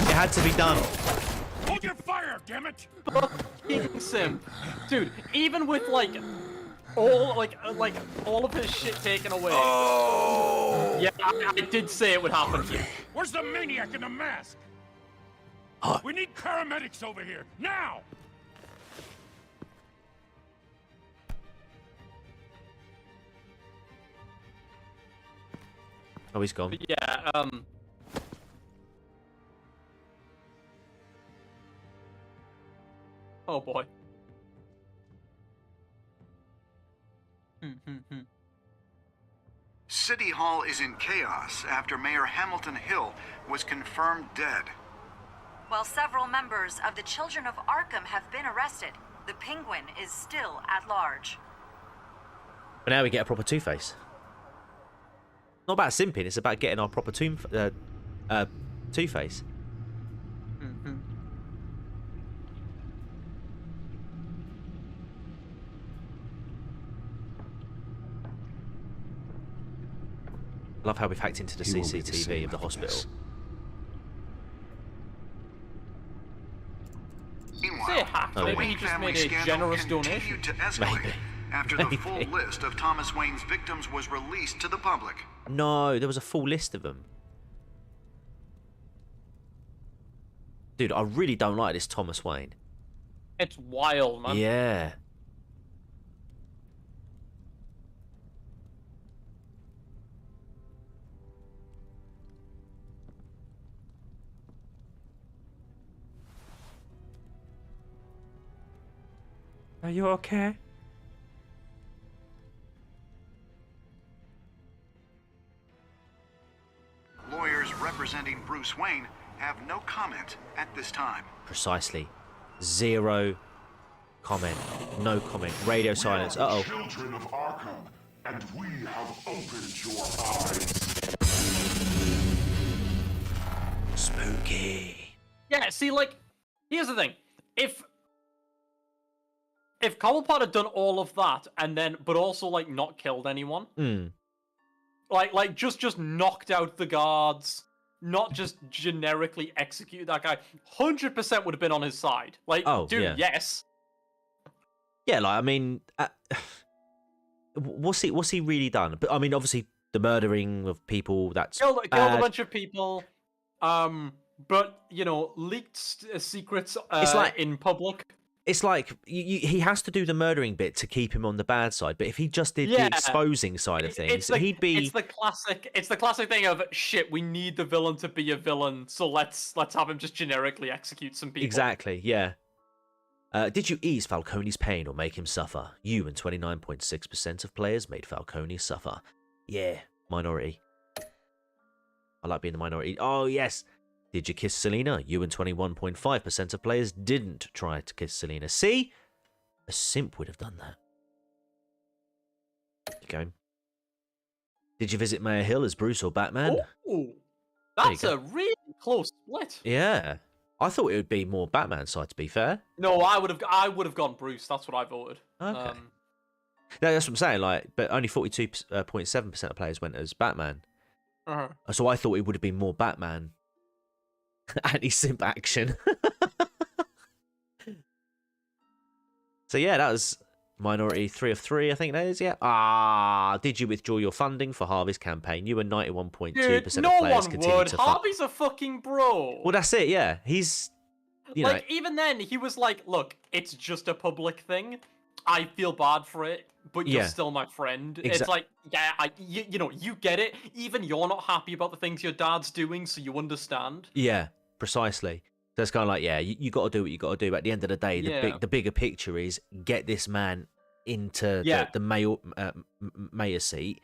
It had to be done. Hold your fire, damn it! Fucking simp. Dude, even with all of his shit taken away. Oh. Yeah, I did say it would happen here. Where's the maniac in the mask? We need paramedics over here, now! Oh, he's gone. Yeah, oh boy. City Hall is in chaos after Mayor Hamilton Hill was confirmed dead. While several members of the Children of Arkham have been arrested, the Penguin is still at large. But now we get a proper Two-Face. Not about simping, it's about getting our proper Two-Face. love how we've hacked into the He won't be the CCTV same of the after hospital. this. Say hack. Oh, Maybe maybe. he just Family made a scandal generous continued donation. to escalate Maybe. after the Maybe. full list of Thomas Wayne's victims was released to the public. No, there was a full list of them. Dude, I really don't like this Thomas Wayne. It's wild, man. Yeah. Are you okay? Lawyers representing Bruce Wayne have no comment at this time. Precisely. Zero comment. No comment. Radio silence. Uh-oh. Children of Arkham, and we have opened your eyes. Spooky. Yeah, see, like, here's the thing. If Cobblepot had done all of that and then, but also like not killed anyone, like just knocked out the guards, not just generically execute that guy, 100% would have been on his side. Like, Oh, dude, yeah. yes. Yeah, like, I mean, what's he really done? But I mean, obviously, the murdering of people, that's Killed a bad. bunch of people, but you know, leaked secrets It's like- in public. It's like he has to do the murdering bit to keep him on the bad side, but if he just did the Yeah. exposing side of things, he'd be It's the classic thing of shit. We need the villain to be a villain, so let's have him just generically execute some people. exactly, yeah. Did you ease Falcone's pain or make him suffer? You and 29.6% of players made Falcone suffer. Yeah, minority. I like being the minority. Oh yes. Did you kiss Selena? You and 21.5% of players didn't try to kiss Selena. See? A simp would have done that. Keep going. Did you visit Mayor Hill as Bruce or Batman? Ooh, that's go. a really close split. Yeah. I thought it would be more Batman's side, to be fair. No, I would have gone Bruce. That's what I voted. Okay. No, that's what I'm saying. Like, but only 42.7% of players went as Batman. So I thought it would have been more Batman anti-simp action. So yeah, that was minority 3 of 3, I think that is. Yeah. Did you withdraw your funding for Harvey's campaign? You were 91.2% Dude, of no players one continued would. to Harvey's a fucking bro. Well, that's it. Yeah, he's you know. Like, even then, he was like, "Look, it's just a public thing. I feel bad for it, but you're Yeah. still my friend." Exa- It's like, yeah, you know, you get it. Even you're not happy about the things your dad's doing, so you understand. Yeah, precisely. So it's kind of like, yeah, you got to do what you got to do. But at the end of the day, Yeah. the bigger picture is get this man into Yeah. the mayor seat.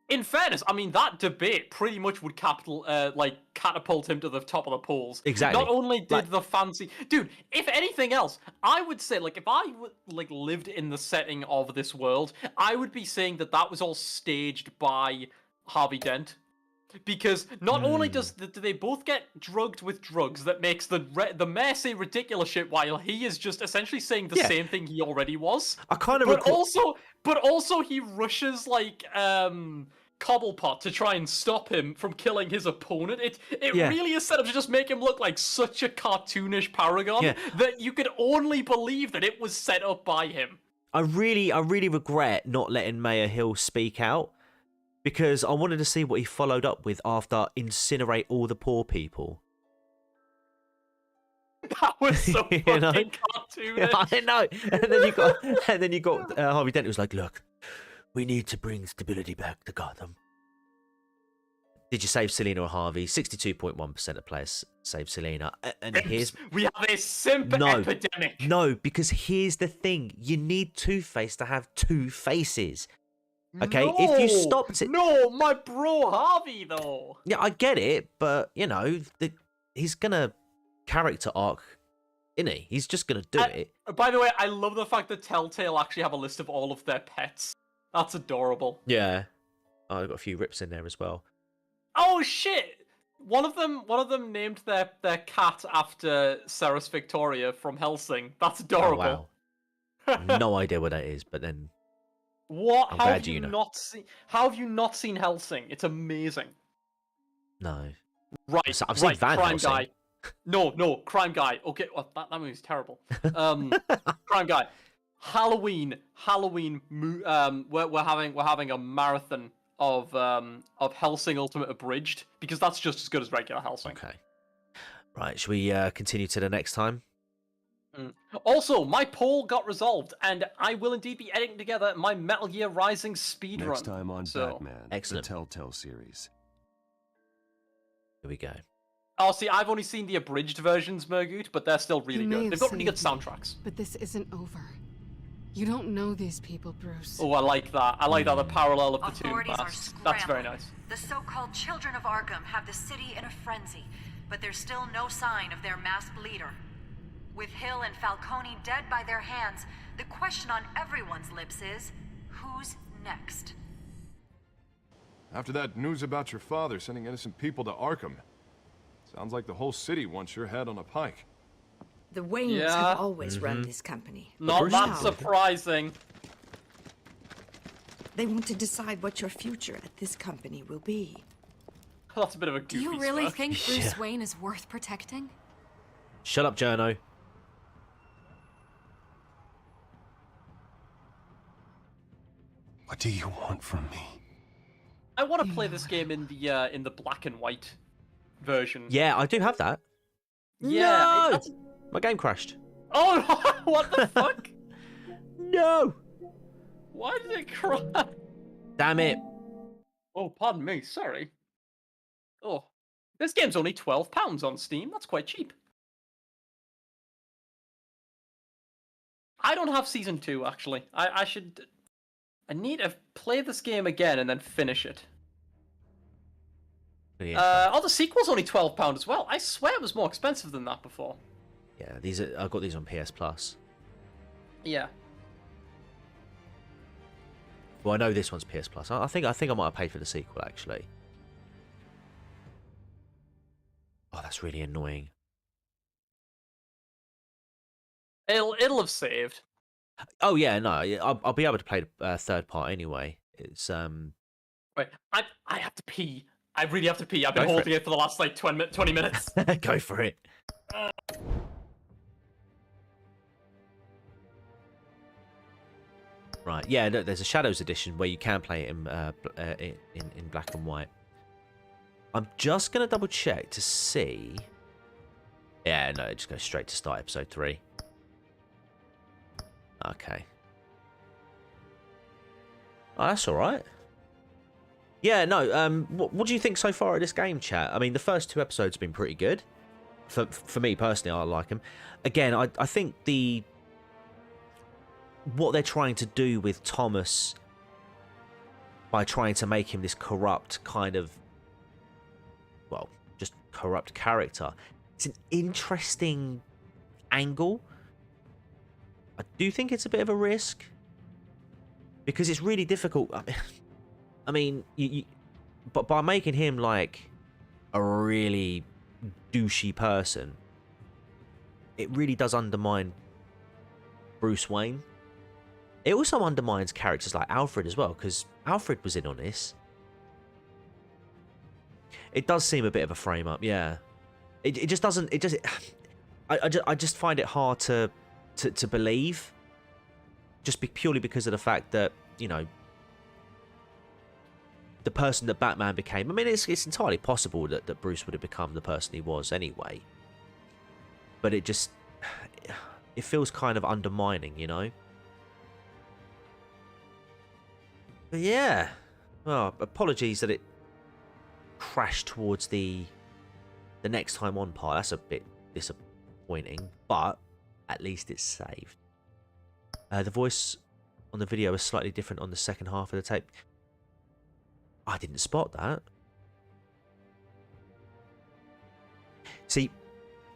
In fairness, I mean, that debate pretty much would catapult him to the top of the polls. Exactly. Not only did Like- the fancy dude, if anything else, I would say, like, if I lived in the setting of this world, I would be saying that was all staged by Harvey Dent. Because not only do they both get drugged with drugs that makes the mayor say ridiculous shit while he is just essentially saying the Yeah. same thing he already was. I kind of But also he rushes like Cobblepot to try and stop him from killing his opponent. It Yeah. really is set up to just make him look like such a cartoonish paragon Yeah. that you could only believe that it was set up by him. I really regret not letting Mayor Hill speak out because I wanted to see what he followed up with after incinerate all the poor people. That was so fucking You know? cartoonish. I know. And then you got Harvey Dent who was like, "Look, we need to bring stability back to Gotham." Did you save Selena or Harvey? 62.1% of players saved Selena. And here's We have a simp epidemic. No, because here's the thing. You need Two-Face to have two faces. Okay, if you stopped it... No, my bro Harvey, though. Yeah, I get it, but, you know, he's going to character arc, isn't he? He's just going to do it. By the way, I love the fact that Telltale actually have a list of all of their pets. That's adorable. Yeah. Oh, I've got a few rips in there as well. Oh shit! One of them named their cat after Ceres Victoria from Hellsing. That's adorable. Oh, wow. No idea what that is, but then What? I'm How glad have you you know. not seen? How have you not seen Helsing? It's amazing. No. Right, I've seen right. Van Crime Helsing. Guy. No, Crime Guy. Okay, well, that movie's terrible. Crime Guy. Halloween. We're having a marathon of Helsing Ultimate Abridged because that's just as good as regular Helsing. Okay. Right, should we continue to the next time? Also, my poll got resolved, and I will indeed be editing together my Metal Gear Rising speedrun. Next time on Batman, Excellent. the Telltale series. Here we go. Oh, see, I've only seen the abridged versions, Mergut, but they're still really You may good. have They've got really good saved me, soundtracks. But this isn't over. You don't know these people, Bruce. Oh, I like that. I like that, the parallel of the two Authorities are pasts. That's very scrambling. nice. The so-called Children of Arkham have the city in a frenzy, but there's still no sign of their masked leader. With Hill and Falcone dead by their hands, the question on everyone's lips is, who's next? After that news about your father sending innocent people to Arkham, sounds like the whole city wants your head on a pike. The Waynes Yeah. have always run this company. Not that Now, surprising. they want to decide what your future at this company will be. That's a bit of a Do goofy you really smirk. think Bruce Yeah. Wayne is worth protecting? Shut up, Journo. What do you want from me? I want to play this game in the black and white version. Yeah, I do have that. Yeah. No! that's- My game crashed. Oh, what the fuck? No! Why did it crash? Damn it. Oh, pardon me. Sorry. Oh, this game's only £12 on Steam. That's quite cheap. I don't have Season 2, actually. I should... I need to play this game again and then finish it. Oh, the sequel's only £12 as well. I swear it was more expensive than that before. Yeah, I've got these on PS Plus. Yeah. Well, I know this one's PS Plus. I think I might have paid for the sequel actually. Oh, that's really annoying. It'll have saved. Oh yeah, no, I'll be able to play the third part anyway. It's Wait, I have to pee. I really have to pee. I've been Go for holding it for the last like 20 minutes. Go for it. Right, yeah, no, there's a Shadows edition where you can play it in black and white. I'm just gonna double check to see. Yeah, no, it just goes straight to start episode 3. Okay. Oh, that's all right. Yeah, no. What do you think so far of this game, chat? I mean, the first 2 episodes have been pretty good. For me personally, I like them. Again, I think what they're trying to do with Thomas by trying to make him this corrupt kind of, well, just corrupt character. It's an interesting angle. I do think it's a bit of a risk because it's really difficult. I mean, but by making him like a really douchey person, it really does undermine Bruce Wayne. It also undermines characters like Alfred as well, because Alfred was in on this. It does seem a bit of a frame up, yeah. It just doesn't. It just. I just find it hard to believe, just purely because of the fact that, you know, the person that Batman became. I mean, it's entirely possible that Bruce would have become the person he was anyway. But it feels kind of undermining, you know. But yeah, well, apologies that it crashed towards the next time on part. That's a bit disappointing, but at least it's saved. The voice on the video is slightly different on the second half of the tape. I didn't spot that. See,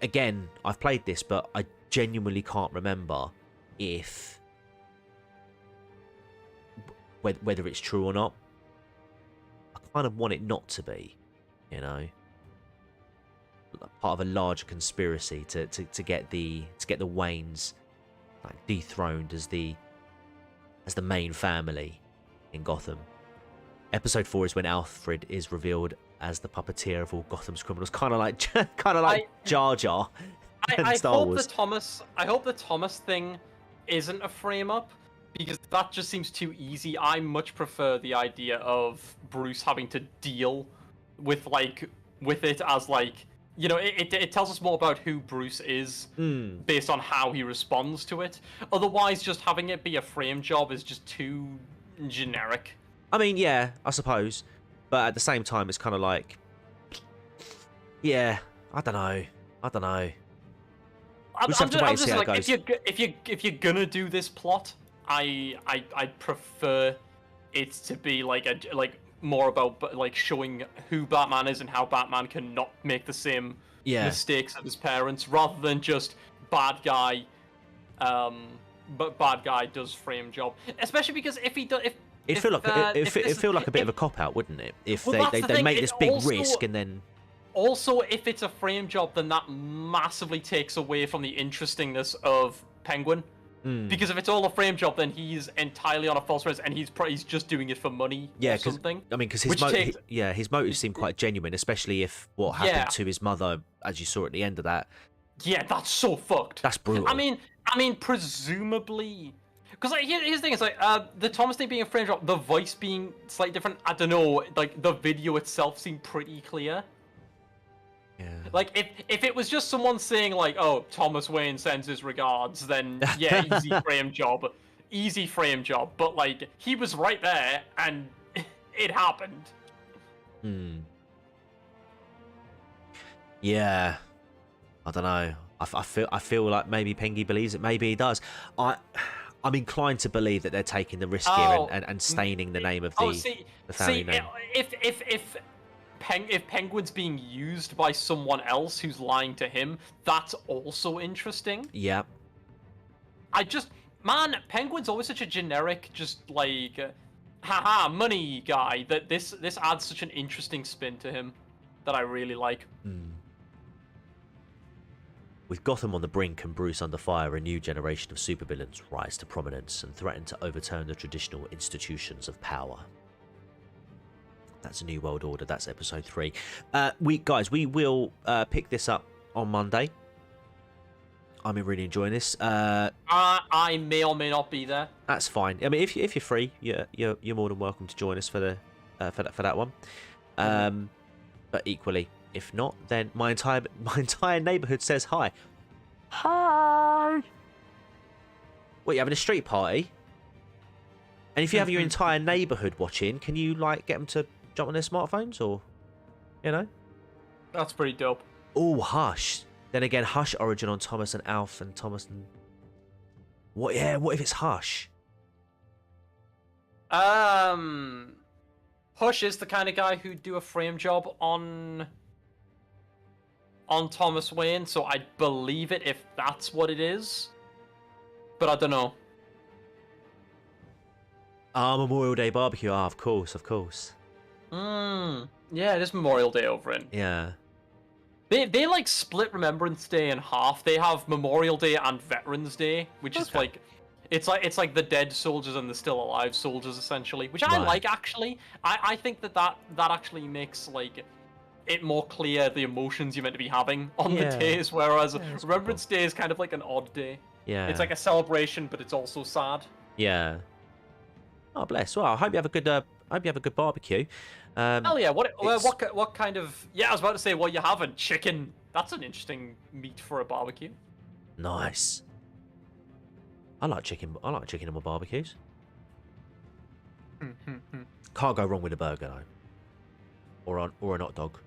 again, I've played this, but I genuinely can't remember whether it's true or not. I kind of want it not to be, you know, part of a larger conspiracy to get the Waynes like dethroned as the as the main family in Gotham. Episode 4 is when Alfred is revealed as the puppeteer of all Gotham's criminals, kind of like Jar Jar. I hope the Thomas thing isn't a frame up, because that just seems too easy. I much prefer the idea of Bruce having to deal with it as it tells us more about who Bruce is based on how he responds to it. Otherwise, just having it be a frame job is just too generic. I mean, yeah, I suppose, but at the same time, it's kind of like, yeah, I don't know. We just have to wait and see how it goes. If you're gonna do this plot, I prefer it to be more about showing who Batman is and how Batman cannot make the same mistakes of his parents, rather than just bad guy. But bad guy does frame job, especially because if he does, It'd feel like a bit of a cop out, wouldn't it? If they make this big risk and then. Also, if it's a frame job, then that massively takes away from the interestingness of Penguin. Because if it's all a frame job, then he's entirely on a false premise, and he's just doing it for money or something. I mean, because his motives seem quite genuine, especially if what happened to his mother, as you saw at the end of that. Yeah, that's so fucked. That's brutal. I mean, presumably, because here's the thing: it's the Thomas thing being a frame job, the voice being slightly different. I don't know. Like the video itself seemed pretty clear. Yeah. Like if it was just someone saying "Oh, Thomas Wayne sends his regards," then yeah, easy frame job. But he was right there, and it happened. Yeah, I don't know. I feel like maybe Pengy believes it. Maybe he does. I'm inclined to believe that they're taking the risk here and staining the name of the family name. If Penguin's being used by someone else who's lying to him, that's also interesting. Yeah. Penguin's always such a generic, just haha, money guy, that this adds such an interesting spin to him that I really like. With Gotham on the brink and Bruce under fire, a new generation of supervillains rise to prominence and threaten to overturn the traditional institutions of power. That's a new world order. That's episode 3. We will pick this up on Monday. I'm really enjoying this. I may or may not be there. That's fine. I mean, if you're free, you're more than welcome to join us for that one. But equally, if not, then my entire neighbourhood says hi. Hi. What, you having a street party? And if you have your entire neighbourhood watching, can you get them to jump on their smartphones, or That's pretty dope. Oh, Hush. Then again, Hush origin on Thomas and Alf and Thomas and what? Yeah, what if it's Hush? Hush is the kind of guy who'd do a frame job on Thomas Wayne, so I'd believe it if that's what it is. But I don't know. Memorial Day barbecue. Of course. Yeah, it is Memorial Day over in. Yeah. They split Remembrance Day in half. They have Memorial Day and Veterans Day, which is it's like the dead soldiers and the still alive soldiers essentially, which I like actually. I think that actually makes it more clear the emotions you're meant to be having on the days, whereas Remembrance Day is kind of like an odd day. Yeah. It's like a celebration, but it's also sad. Yeah. Oh, bless. Well, I hope you have a good barbecue. Hell yeah! What kind of? Yeah, I was about to say, what you having? Chicken. That's an interesting meat for a barbecue. Nice. I like chicken on my barbecues. Can't go wrong with a burger though, or an hot dog.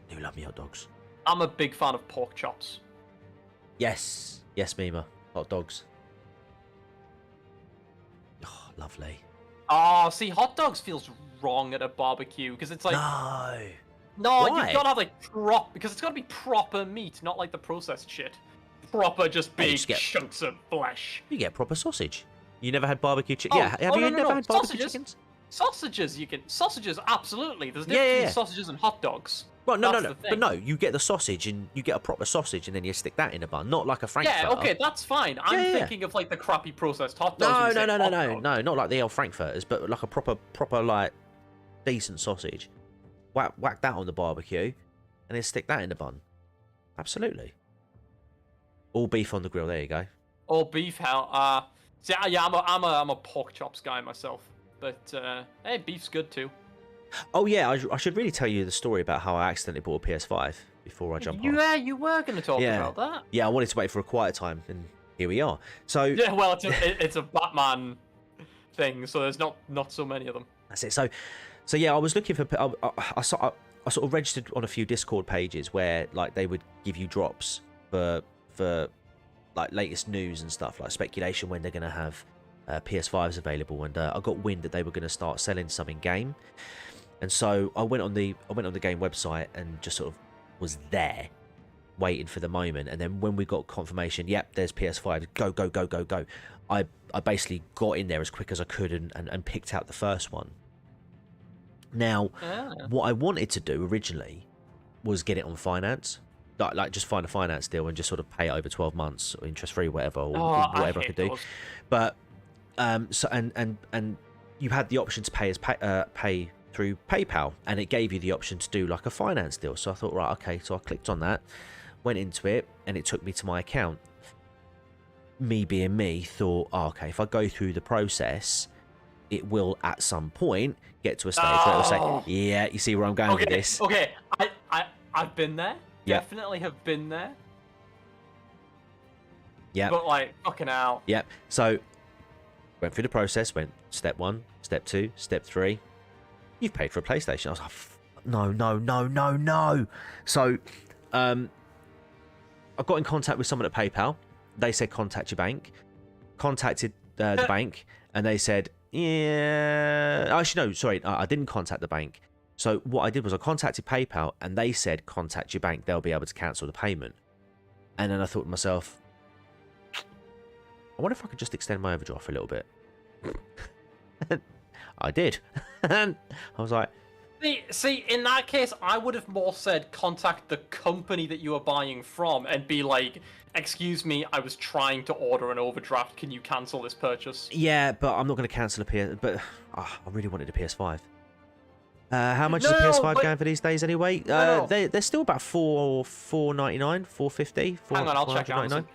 You love me hot dogs. I'm a big fan of pork chops. Yes, Mima. Hot dogs. Oh, lovely. Oh, see, hot dogs feels wrong at a barbecue because it's no, why? You've got to have because it's got to be proper meat, not like the processed shit. Proper, just big chunks of flesh. You get proper sausage. You never had barbecue chicken? Have you never had barbecue chickens? Sausages, sausages, absolutely. There's difference between sausages and hot dogs. Well, no, That's no, the no. thing. But no, you get the sausage and you get a proper sausage and then you stick that in a bun, not like a frankfurter. Yeah, okay, that's fine. I'm Yeah. thinking of like the crappy processed hot dogs. No, when you no, say no, no, hot no, dog. no, not like the old frankfurters, but like a proper like decent sausage. Whack that on the barbecue, and then stick that in the bun. Absolutely. All beef on the grill. There you go. Or beef, hell. See, yeah, I'm a pork chops guy myself, but hey, beef's good too. Oh yeah, I should really tell you the story about how I accidentally bought a PS5 before I jump off. Yeah, you were going to talk about that. Yeah, I wanted to wait for a quiet time, and here we are. So Yeah, well, it's a Batman thing, so there's not so many of them. that's it. So yeah, I was looking for. I sort of registered on a few Discord pages where like they would give you drops for like latest news and stuff, like speculation when they're going to have PS5s available. And I got wind that they were going to start selling some in game, and so I went on the game website and just sort of was there waiting for the moment. And then when we got confirmation, yep, there's PS5, go, I basically got in there as quick as I could and picked out the first one. Now, what I wanted to do originally was get it on finance, like just find a finance deal and just sort of pay it over 12 months, or interest free, whatever, or whatever I could do. But so and you had the option to pay through PayPal, and it gave you the option to do like a finance deal. So I thought, right, okay, so I clicked on that, went into it, and it took me to my account. Me being me, thought, oh, okay, if I go through the process, it will at some point get to a stage where it will say, yeah, you see where I'm going with this. Okay, I've been there. Yep. Definitely have been there. Yeah. But like, fucking hell. Yep. So went through the process, went step 1, step 2, step 3. You've paid for a PlayStation. I was like, no. So I got in contact with someone at PayPal. They said contact your bank. Contacted the bank, and they said, yeah. Actually, no, sorry, I didn't contact the bank. So what I did was I contacted PayPal, and they said contact your bank. They'll be able to cancel the payment. And then I thought to myself, I wonder if I could just extend my overdraft a little bit. I did. I was like, See, in that case, I would have more said contact the company that you are buying from and be like, excuse me, I was trying to order an overdraft. Can you cancel this purchase? yeah, but I'm not going to cancel a PS. But I really wanted a PS5. How much is a PS5 going for these days anyway? They're still about $4.99, $4.50. Hang on, I'll check Amazon.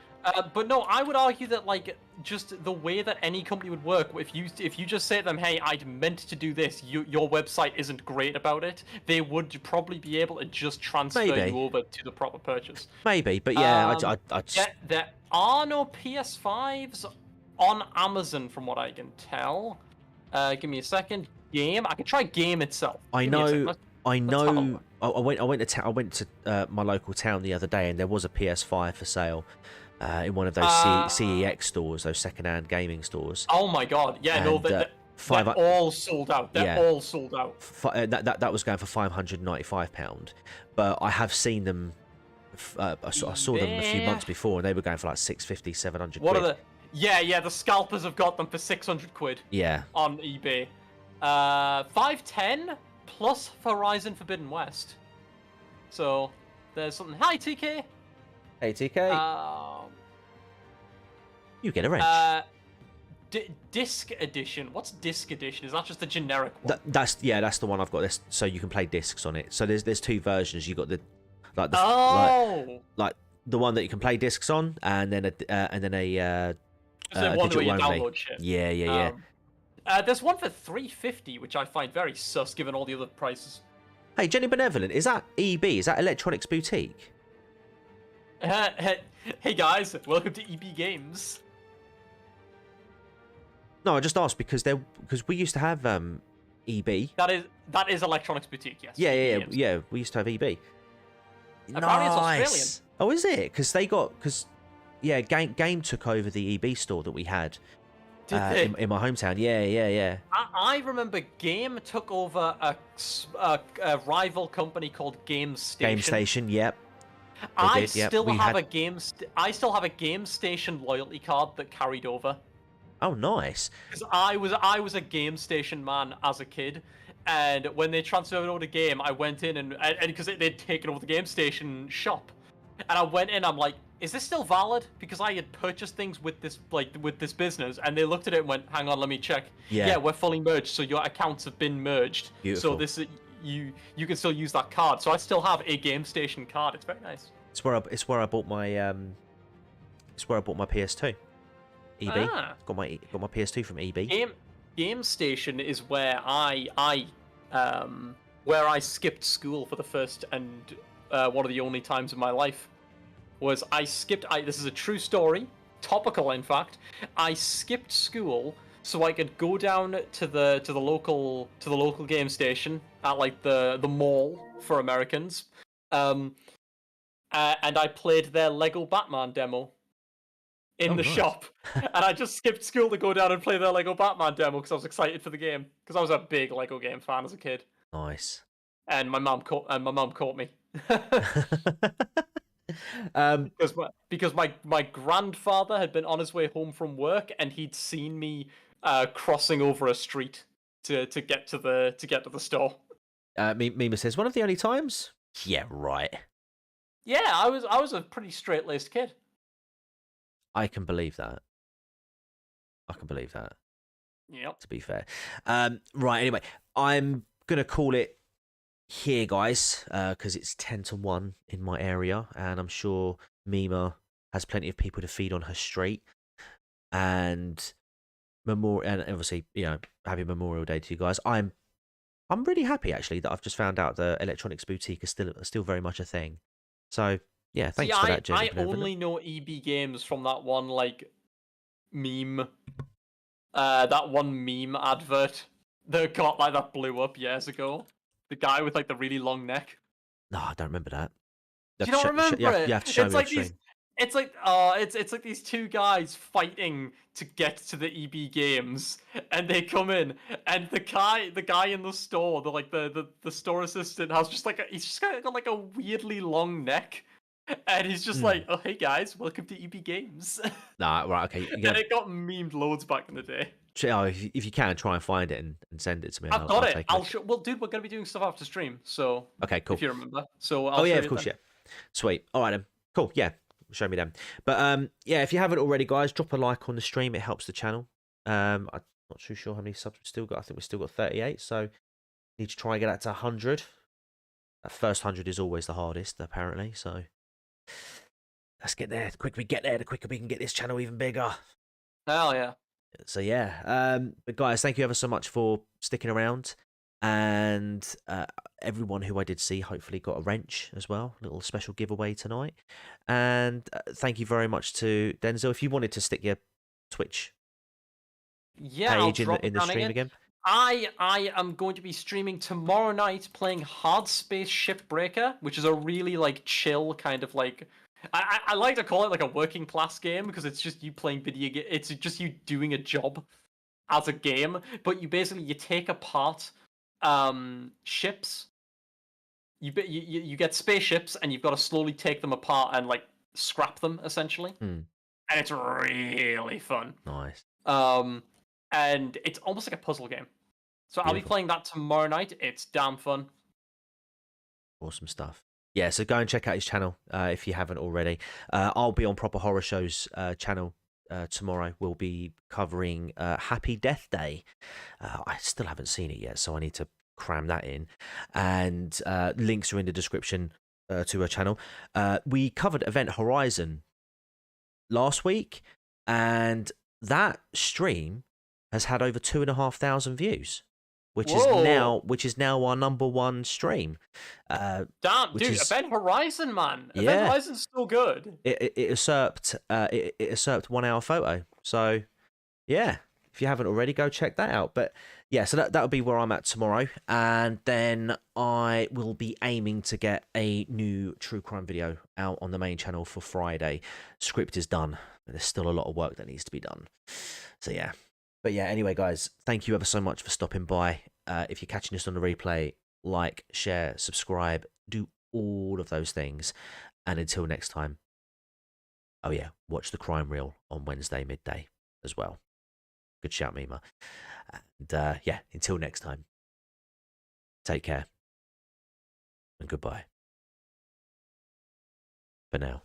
But no, I would argue that like just the way that any company would work, if you just say to them, hey, I'd meant to do this, your website isn't great about it, they would probably be able to just transfer you over to the proper purchase. Maybe, but yeah, I just... Yeah, there are no PS5s on Amazon from what I can tell. Give me a second. Game. I can try game itself. I Give me a second. know. I went to my local town the other day, and there was a PS5 for sale in one of those CEX stores, those second-hand gaming stores. Oh my god! Yeah, and, no, they're all sold out. They're all sold out. That was going for £595, but I have seen them. I saw them a few months before, and they were going for like 650, 700 What quid. are the? Yeah, the scalpers have got them for 600 quid. Yeah. On eBay. 510 plus Horizon Forbidden West. So there's something. Hi TK. Hey TK. You get a wrench. Disc edition. What's disc edition? Is that just the generic one? That's the one I've got. This, so you can play discs on it. So there's two versions. You got the like the one that you can play discs on, and then a one digital where you only. download shit. Yeah. There's one for $350, which I find very sus given all the other prices. Hey, Jenny Benevolent, is that EB? Is that Electronics Boutique? Hey guys, welcome to EB Games. No, I just asked because we used to have EB. That is Electronics Boutique, yes. Yeah. We used to have EB. Apparently it's Australian. Oh, is it? Because Game took over the EB store that we had. In my hometown, yeah. I remember Game took over a rival company called Game Station. Game Station, yep. I still have a Game Station loyalty card that carried over. Oh, nice. Because I was a Game Station man as a kid, And when they transferred over the game, I went in and because they'd taken over the game station shop, and I went in. I'm like, is this still valid? Because I had purchased things with this business, and they looked at it and went, hang on, let me check. Yeah. We're fully merged, so your accounts have been merged. Beautiful. So this you can still use that card. So I still have a game station card. It's very nice. It's where I bought my PS2. EB. Ah. Got my PS2 from EB. Game station is where I skipped school for the first and one of the only times in my life. Was I skipped? This is a true story, topical in fact. I skipped school so I could go down to the local game station at like the mall for Americans, and I played their Lego Batman demo in the nice. shop, and I just skipped school to go down and play their Lego Batman demo because I was excited for the game because I was a big Lego game fan as a kid. Nice. And my mum caught me. Because my grandfather had been on his way home from work and he'd seen me crossing over a street to get to the store. Mima says, one of the only times? Yeah, right. Yeah, I was a pretty straight-laced kid. I can believe that. Yep. To be fair. Right, anyway, I'm gonna call it here, guys, because it's 10 to 1 in my area, and I'm sure Mima has plenty of people to feed on her street. And obviously, happy Memorial Day to you guys. I'm really happy actually that I've just found out the electronics boutique is still very much a thing. So yeah, thanks for that, I Jacob. only know EB Games from that one meme, that one meme advert that blew up years ago. The guy with the really long neck. No, I don't remember that. Do you not remember it? You have to show me on stream. It's like these two guys fighting to get to the EB Games, and they come in, and the guy in the store, the store assistant has he's just got a weirdly long neck, and he's just like, oh hey guys, welcome to EB Games. Nah, right, okay. And it got memed loads back in the day. If you can, try and find it and send it to me. I've got it. I'll show. Well, dude, we're gonna be doing stuff after stream, so okay, cool. If you remember, so oh yeah, of course, yeah. Sweet. All right then. Cool. Yeah. Show me them. But yeah, if you haven't already, guys, drop a like on the stream. It helps the channel. I'm not too sure how many subs we've still got. I think we've still got 38. So need to try and get that to 100. That first 100 is always the hardest, apparently. So let's get there. The quicker we get there, the quicker we can get this channel even bigger. Hell yeah. So yeah, but guys, thank you ever so much for sticking around, and everyone who I did see hopefully got a wrench as well, little special giveaway tonight. And thank you very much to Denzel. If you wanted to stick your Twitch page in the stream again. I am going to be streaming tomorrow night playing Hard Space Shipbreaker, which is a really chill kind of I like to call it a working class game because it's just you playing video game. It's just you doing a job as a game, but you take apart ships. You get spaceships and you've got to slowly take them apart and scrap them essentially, and it's really fun. Nice. And it's almost like a puzzle game. So I'll be playing that tomorrow night. It's damn fun. Awesome stuff. Yeah, so go and check out his channel if you haven't already. I'll be on Proper Horror Show's channel tomorrow. We'll be covering Happy Death Day. I still haven't seen it yet, so I need to cram that in. And links are in the description to her channel. We covered Event Horizon last week, and that stream has had over 2,500 views. Which is now our #1 stream. Damn, dude! Event Horizon, man. Yeah. Event Horizon's so good. It usurped 1 hour photo. So yeah, if you haven't already, go check that out. But yeah, so that'll be where I'm at tomorrow, and then I will be aiming to get a new true crime video out on the main channel for Friday. Script is done, but there's still a lot of work that needs to be done. So yeah. But yeah, anyway, guys, thank you ever so much for stopping by. If you're catching this on the replay, like, share, subscribe, do all of those things. And until next time, oh yeah, watch the crime reel on Wednesday midday as well. Good shout, Mima. And yeah, until next time. Take care. And goodbye. For now.